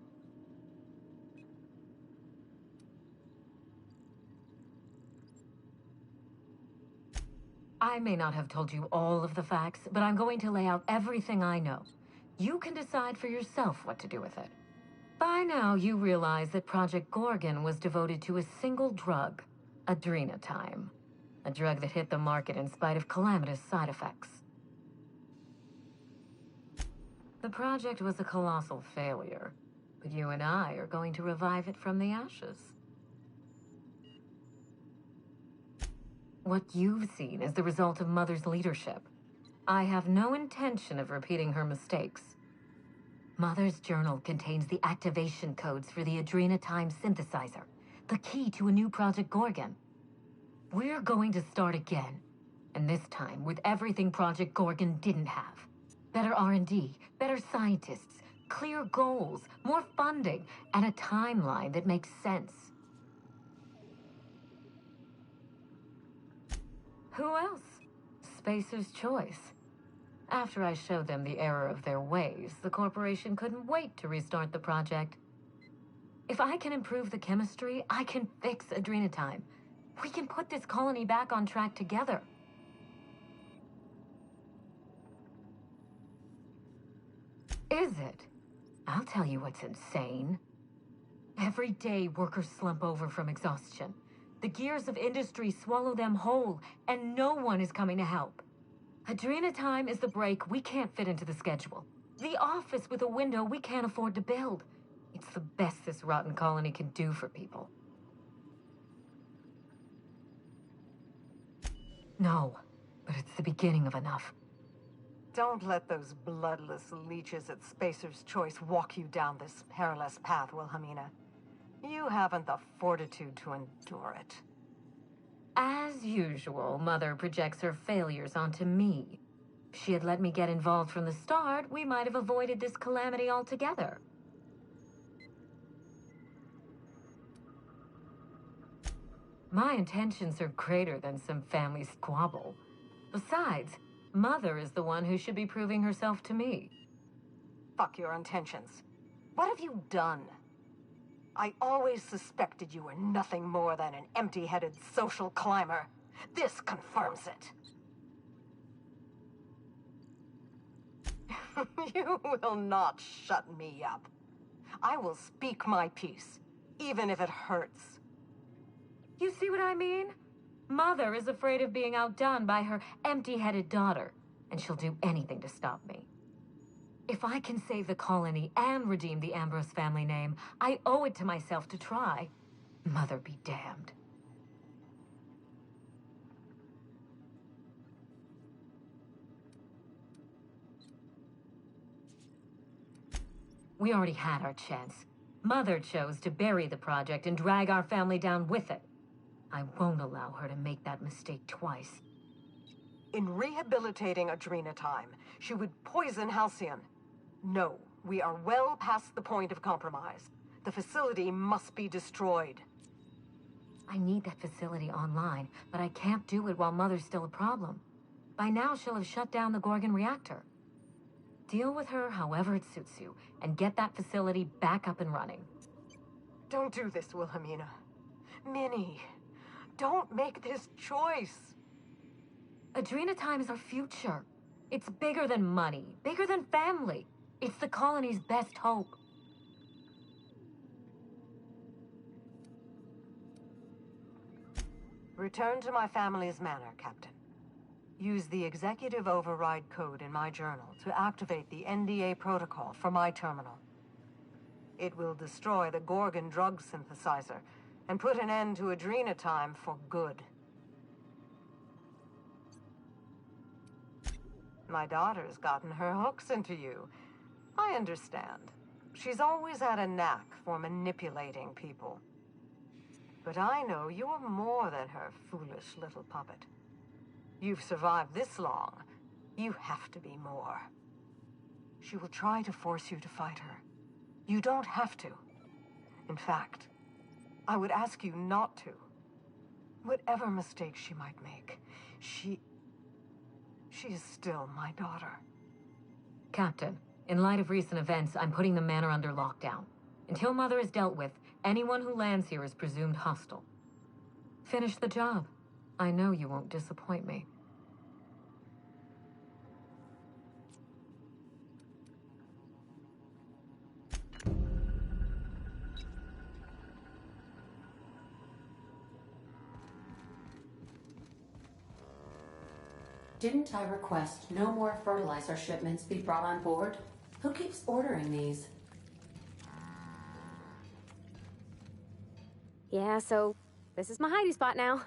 B: I may not have told you all of the facts, but I'm going to lay out everything I know. You can decide for yourself what to do with it. By now, you realize that Project Gorgon was devoted to a single drug, Adrena Time. A drug that hit the market in spite of calamitous side effects. The project was a colossal failure, but you and I are going to revive it from the ashes. What you've seen is the result of Mother's leadership. I have no intention of repeating her mistakes. Mother's journal contains the activation codes for the Adrena Time synthesizer, the key to a new Project Gorgon. We're going to start again, and this time with everything Project Gorgon didn't have. Better R&D, better scientists, clear goals, more funding, and a timeline that makes sense. Who else? Spacer's Choice. After I showed them the error of their ways, the corporation couldn't wait to restart the project. If I can improve the chemistry, I can fix Adrena Time. We can put this colony back on track together. Is it? I'll tell you what's insane. Every day, workers slump over from exhaustion. The gears of industry swallow them whole, and no one is coming to help. Adrena Time is the break we can't fit into the schedule. The office with a window we can't afford to build. It's the best this rotten colony can do for people. No, but it's the beginning of enough.
P: Don't let those bloodless leeches at Spacer's Choice walk you down this perilous path, Wilhelmina. You haven't the fortitude to endure it.
B: As usual, Mother projects her failures onto me. If she had let me get involved from the start, we might have avoided this calamity altogether. My intentions are greater than some family squabble. Besides, Mother is the one who should be proving herself to me.
P: Fuck your intentions. What have you done? I always suspected you were nothing more than an empty-headed social climber. This confirms it. You will not shut me up. I will speak my piece, even if it hurts.
B: You see what I mean? Mother is afraid of being outdone by her empty-headed daughter, and she'll do anything to stop me. If I can save the colony and redeem the Ambrose family name, I owe it to myself to try. Mother be damned. We already had our chance. Mother chose to bury the project and drag our family down with it. I won't allow her to make that mistake twice.
P: In rehabilitating Adrena Time, she would poison Halcyon. No, we are well past the point of compromise. The facility must be destroyed.
B: I need that facility online, but I can't do it while Mother's still a problem. By now, she'll have shut down the Gorgon reactor. Deal with her however it suits you, and get that facility back up and running.
P: Don't do this, Wilhelmina. Minnie, don't make this choice.
B: Adrena Time is our future. It's bigger than money, bigger than family. It's the colony's best hope.
P: Return to my family's manor, Captain. Use the executive override code in my journal to activate the NDA protocol for my terminal. It will destroy the Gorgon drug synthesizer and put an end to Adrena Time for good. My daughter's gotten her hooks into you. I understand. She's always had a knack for manipulating people. But I know you're more than her foolish little puppet. You've survived this long. You have to be more. She will try to force you to fight her. You don't have to. In fact, I would ask you not to. Whatever mistakes she might make, she is still my daughter.
B: Captain, in light of recent events, I'm putting the manor under lockdown. Until Mother is dealt with, anyone who lands here is presumed hostile. Finish the job. I know you won't disappoint me.
F: Didn't I request no more fertilizer shipments be brought on board? Who keeps ordering these?
Q: Yeah, so this is my hidey spot now.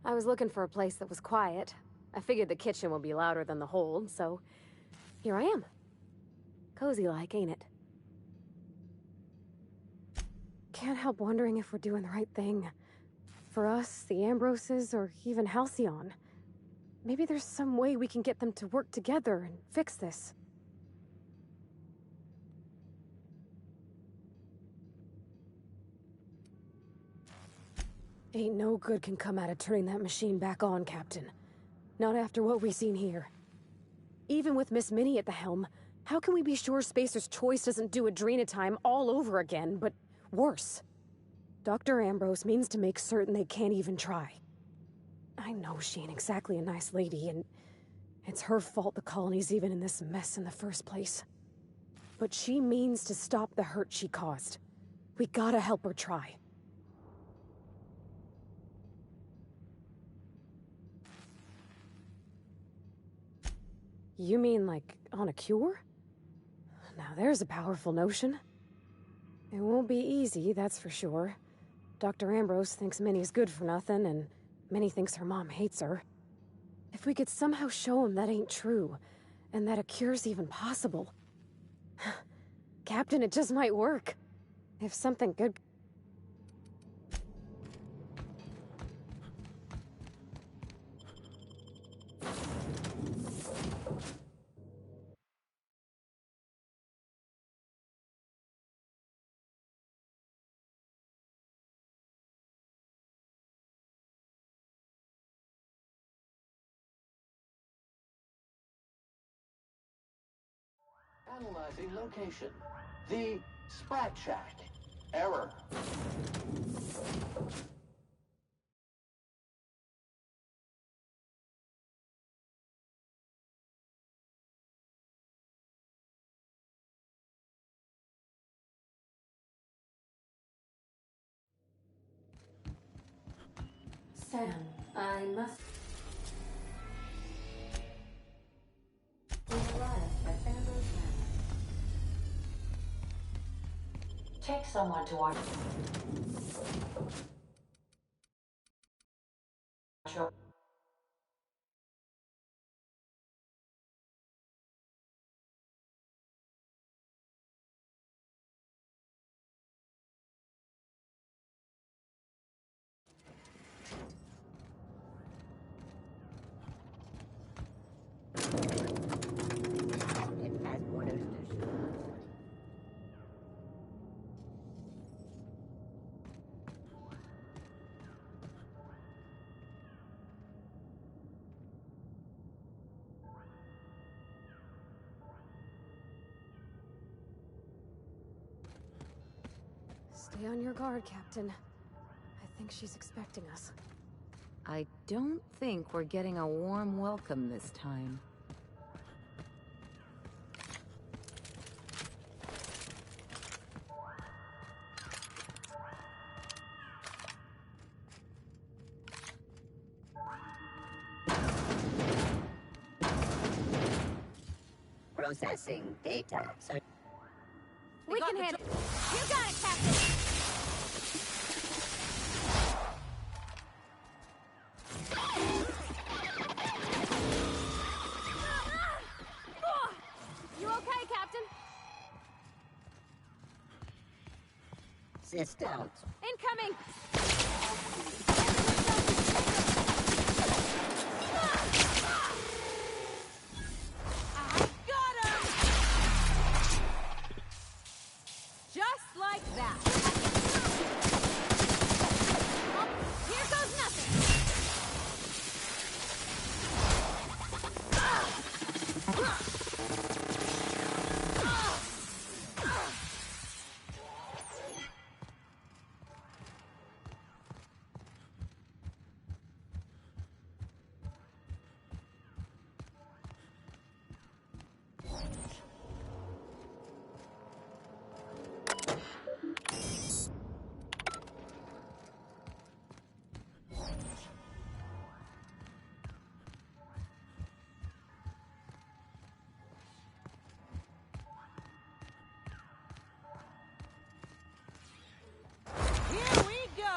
Q: I was looking for a place that was quiet. I figured the kitchen would be louder than the hold, so here I am. Cozy-like, ain't it? Can't help wondering if we're doing the right thing. For us, the Ambroses, or even Halcyon. Maybe there's some way we can get them to work together and fix this. Ain't no good can come out of turning that machine back on, Captain. Not after what we've seen here. Even with Miss Minnie at the helm, how can we be sure Spacer's Choice doesn't do Adrena Time all over again, but worse? Dr. Ambrose means to make certain they can't even try. I know she ain't exactly a nice lady, and it's her fault the colony's even in this mess in the first place. But she means to stop the hurt she caused. We gotta help her try. You mean, like, on a cure? Now there's a powerful notion. It won't be easy, that's for sure. Dr. Ambrose thinks Minnie's good for nothing, and Minnie thinks her mom hates her. If we could somehow show him that ain't true, and that a cure's even possible... Captain, it just might work. If something good...
U: Analyzing location. The Sprat Shack. Error.
F: Sam, I must... We've arrived at Ambrose Manor.
B: Take someone to our...
Q: Stay on your guard, Captain. I think she's expecting us.
R: I don't think we're getting a warm welcome this time.
N: Processing data.
Q: We can handle it. You got it, Captain! You okay, Captain?
N: Systems.
Q: Incoming!
R: Just like that.
Q: Here goes nothing.
R: Here we go!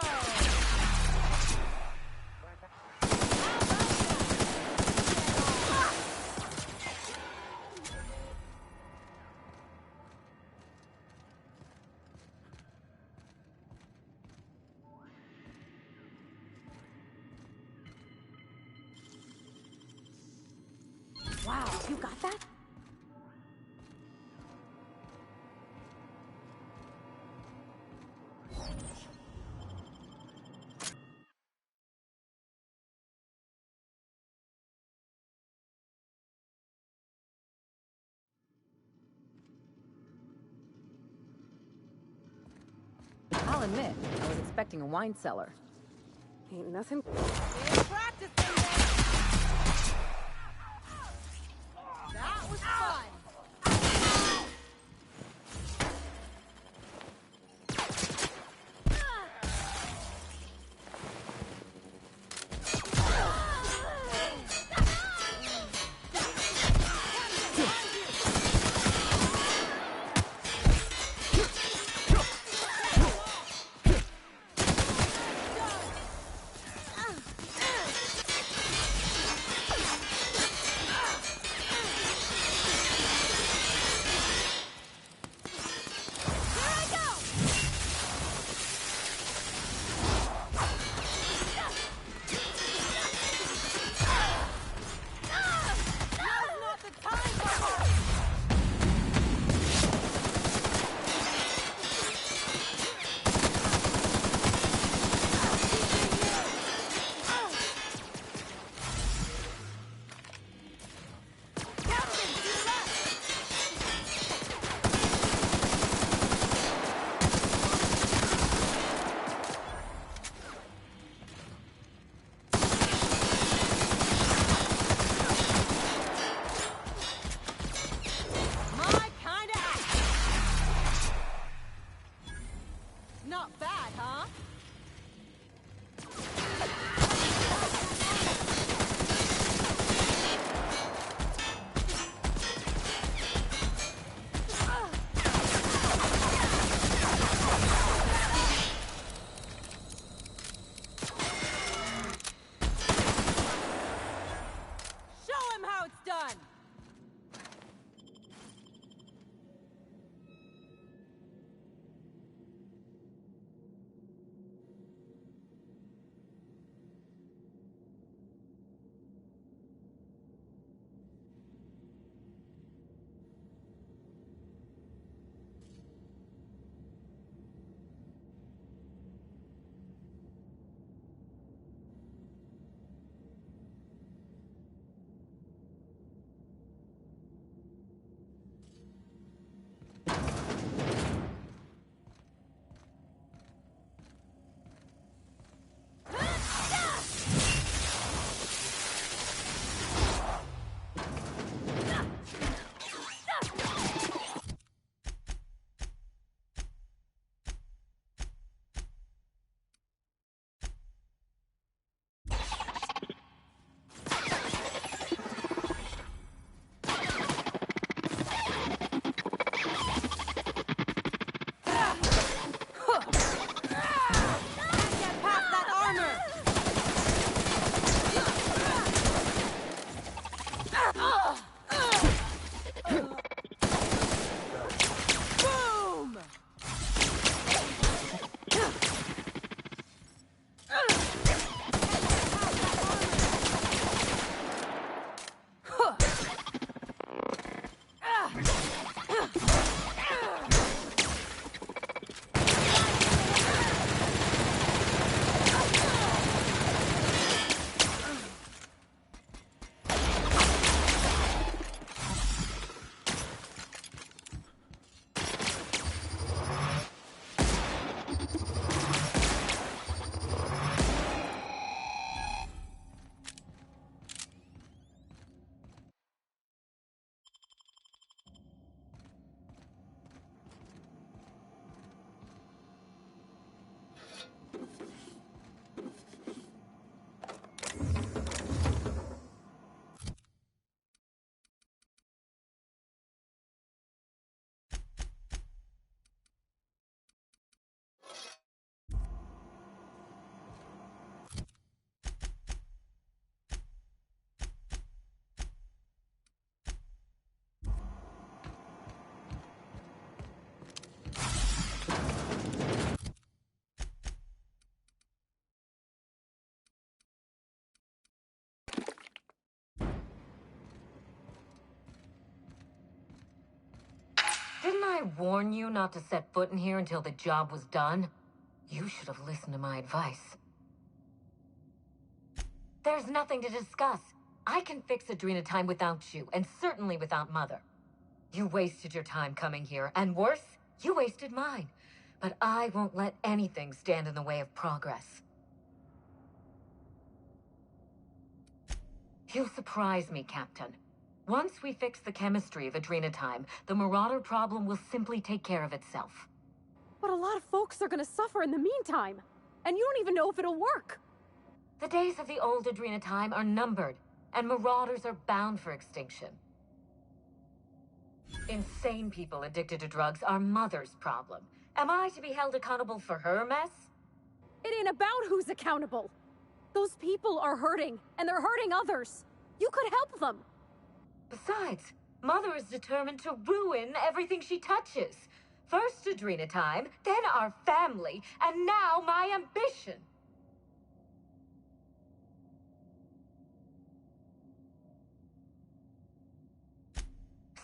Q: Wow, you got that?
R: I'll admit, I was expecting a wine cellar.
Q: Ain't nothing.
R: Practice, that was fun!
B: I warn you not to set foot in here until the job was done? You should have listened to my advice. There's nothing to discuss. I can fix Adrenatime without you, and certainly without Mother. You wasted your time coming here, and worse, you wasted mine. But I won't let anything stand in the way of progress. You surprise me, Captain. Once we fix the chemistry of Adrenatime, the Marauder problem will simply take care of itself.
Q: But a lot of folks are gonna suffer in the meantime, and you don't even know if it'll work.
B: The days of the old Adrenatime are numbered, and Marauders are bound for extinction. Insane people addicted to drugs are Mother's problem. Am I to be held accountable for her mess?
Q: It ain't about who's accountable. Those people are hurting, and they're hurting others. You could help them.
B: Besides, Mother is determined to ruin everything she touches. First Adrenatime, then our family, and now my ambition.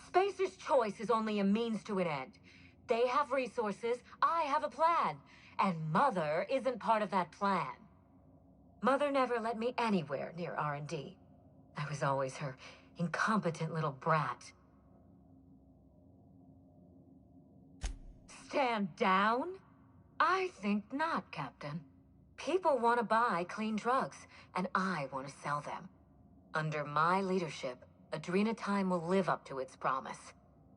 B: Spacer's choice is only a means to an end. They have resources, I have a plan, and Mother isn't part of that plan. Mother never let me anywhere near R&D. I was always her incompetent little brat. Stand down? I think not, Captain. People want to buy clean drugs, and I want to sell them. Under my leadership, Adrenatime will live up to its promise,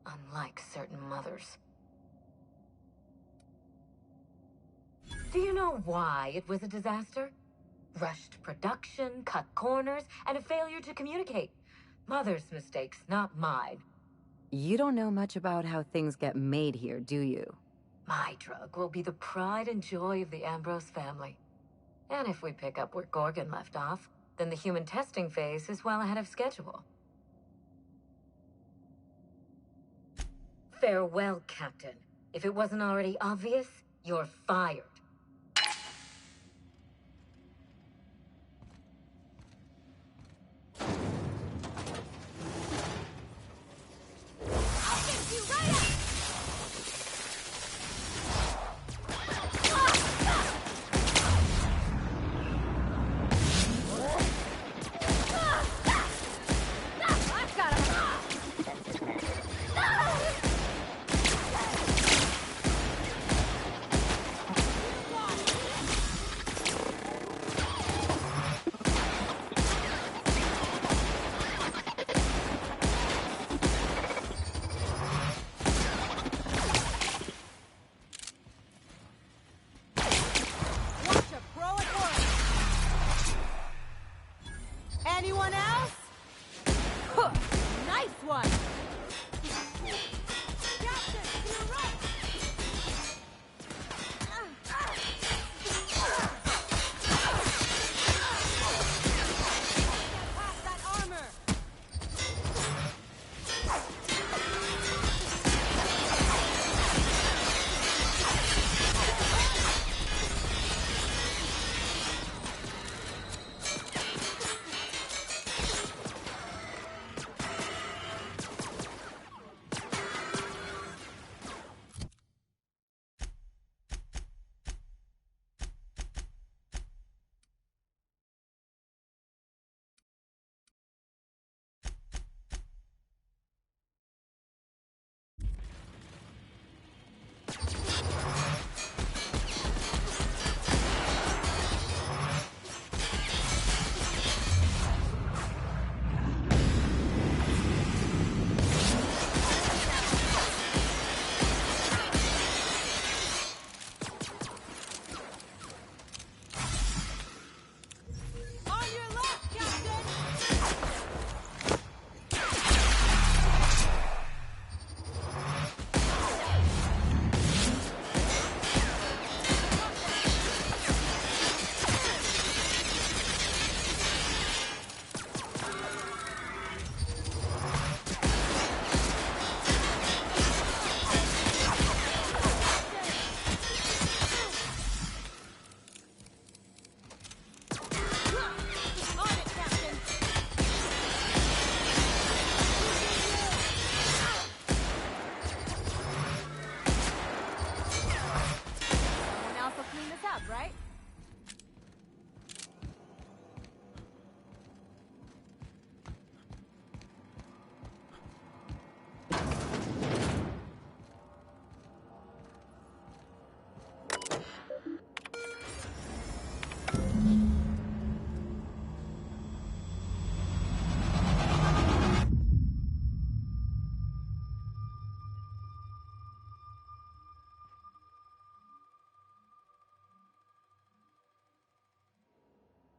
B: unlike certain mothers. Do you know why it was a disaster? Rushed production, cut corners, and a failure to communicate. Mother's mistakes, not mine.
R: You don't know much about how things get made here, do you?
B: My drug will be the pride and joy of the Ambrose family. And if we pick up where Gorgon left off, then the human testing phase is well ahead of schedule. Farewell, Captain. If it wasn't already obvious, you're fired.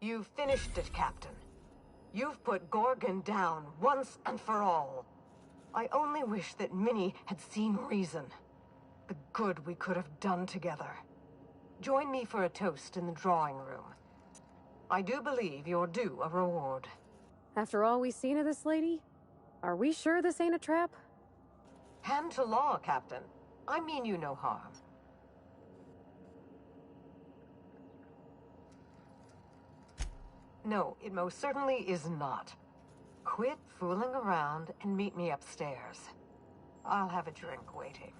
P: You've finished it, Captain. You've put Gorgon down once and for all. I only wish that Minnie had seen reason. The good we could have done together. Join me for a toast in the drawing room. I do believe you're due a reward.
Q: After all we've seen of this lady, are we sure this ain't a trap?
P: Hand to law, Captain. I mean you no harm. No, it most certainly is not. Quit fooling around and meet me upstairs. I'll have a drink waiting.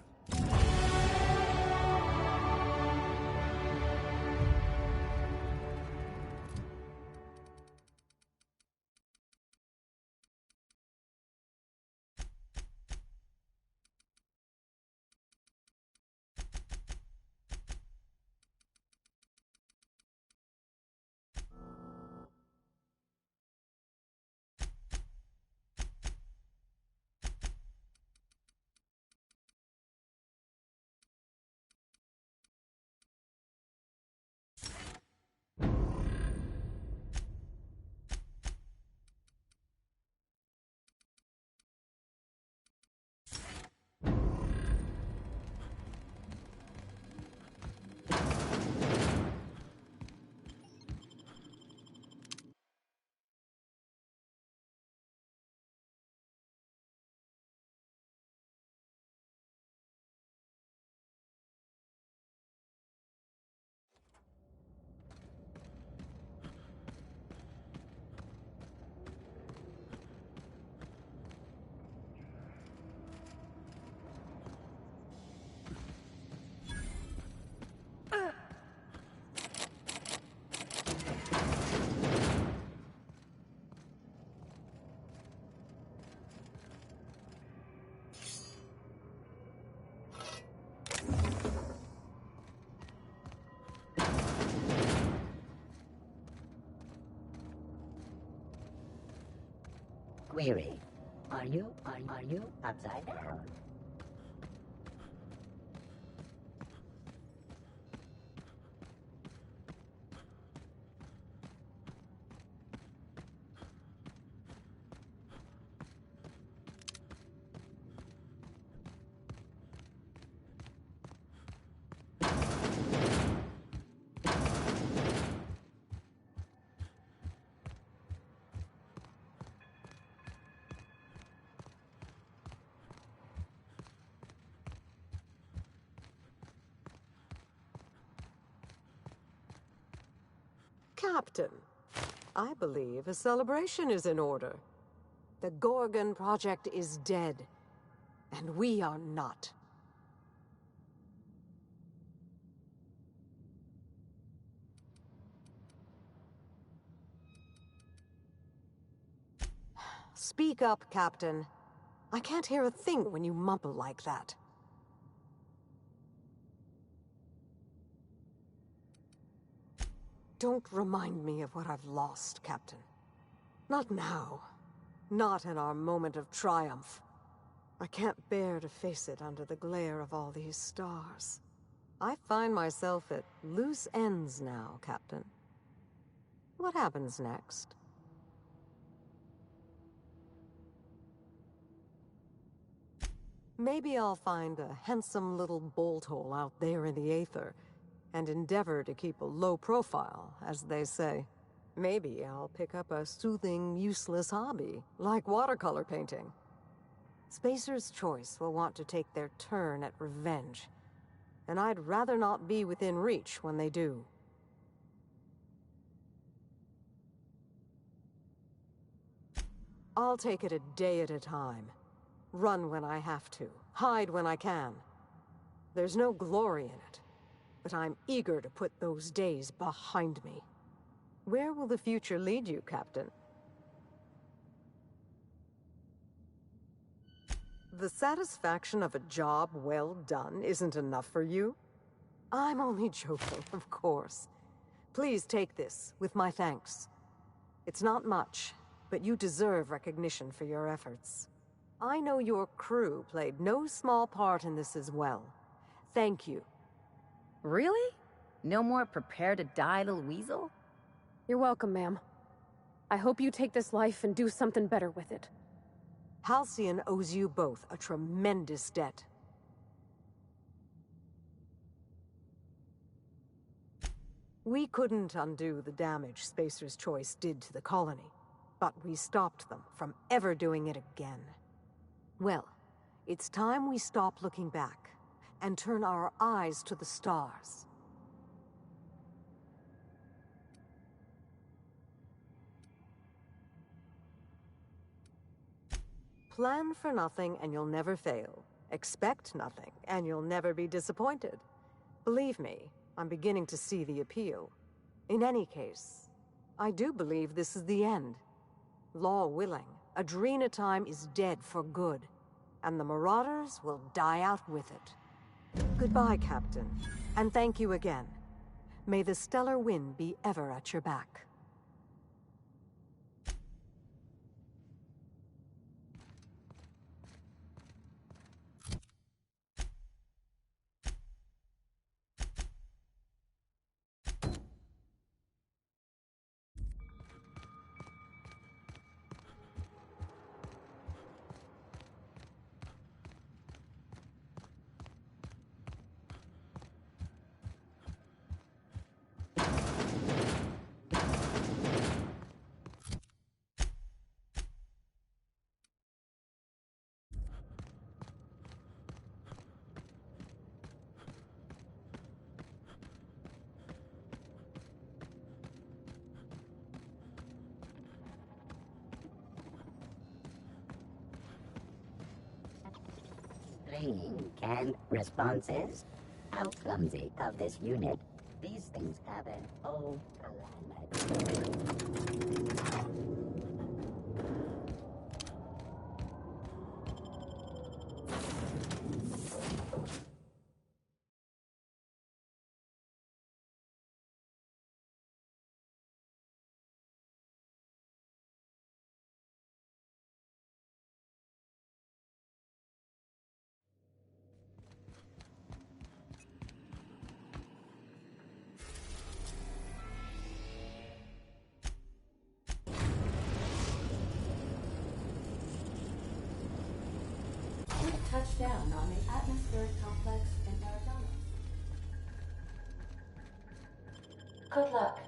N: Query. Are you upside down?
P: Captain, I believe a celebration is in order. The Gorgon project is dead, and we are not. Speak up, Captain. I can't hear a thing when you mumble like that. Don't remind me of what I've lost, Captain. Not now. Not in our moment of triumph. I can't bear to face it under the glare of all these stars. I find myself at loose ends now, Captain. What happens next? Maybe I'll find a handsome little bolt hole out there in the aether, and endeavor to keep a low profile, as they say. Maybe I'll pick up a soothing, useless hobby, like watercolor painting. Spacer's Choice will want to take their turn at revenge, and I'd rather not be within reach when they do. I'll take it a day at a time. Run when I have to, hide when I can. There's no glory in it, but I'm eager to put those days behind me. Where will the future lead you, Captain? The satisfaction of a job well done isn't enough for you? I'm only joking, of course. Please take this, with my thanks. It's not much, but you deserve recognition for your efforts. I know your crew played no small part in this as well. Thank you.
R: Really? No more prepare to die, little weasel?
Q: You're welcome, ma'am. I hope you take this life and do something better with it.
P: Halcyon owes you both a tremendous debt. We couldn't undo the damage Spacer's Choice did to the colony, but we stopped them from ever doing it again. Well, it's time we stop looking back and turn our eyes to the stars. Plan for nothing and you'll never fail. Expect nothing and you'll never be disappointed. Believe me, I'm beginning to see the appeal. In any case, I do believe this is the end. Law willing, Adrena Time is dead for good, and the Marauders will die out with it. Goodbye, Captain, and thank you again. May the stellar wind be ever at your back.
N: Bringing canned responses? How clumsy of this unit. These things happen. Oh, calamity.
F: Touchdown on the atmospheric complex in Arizona. Good luck.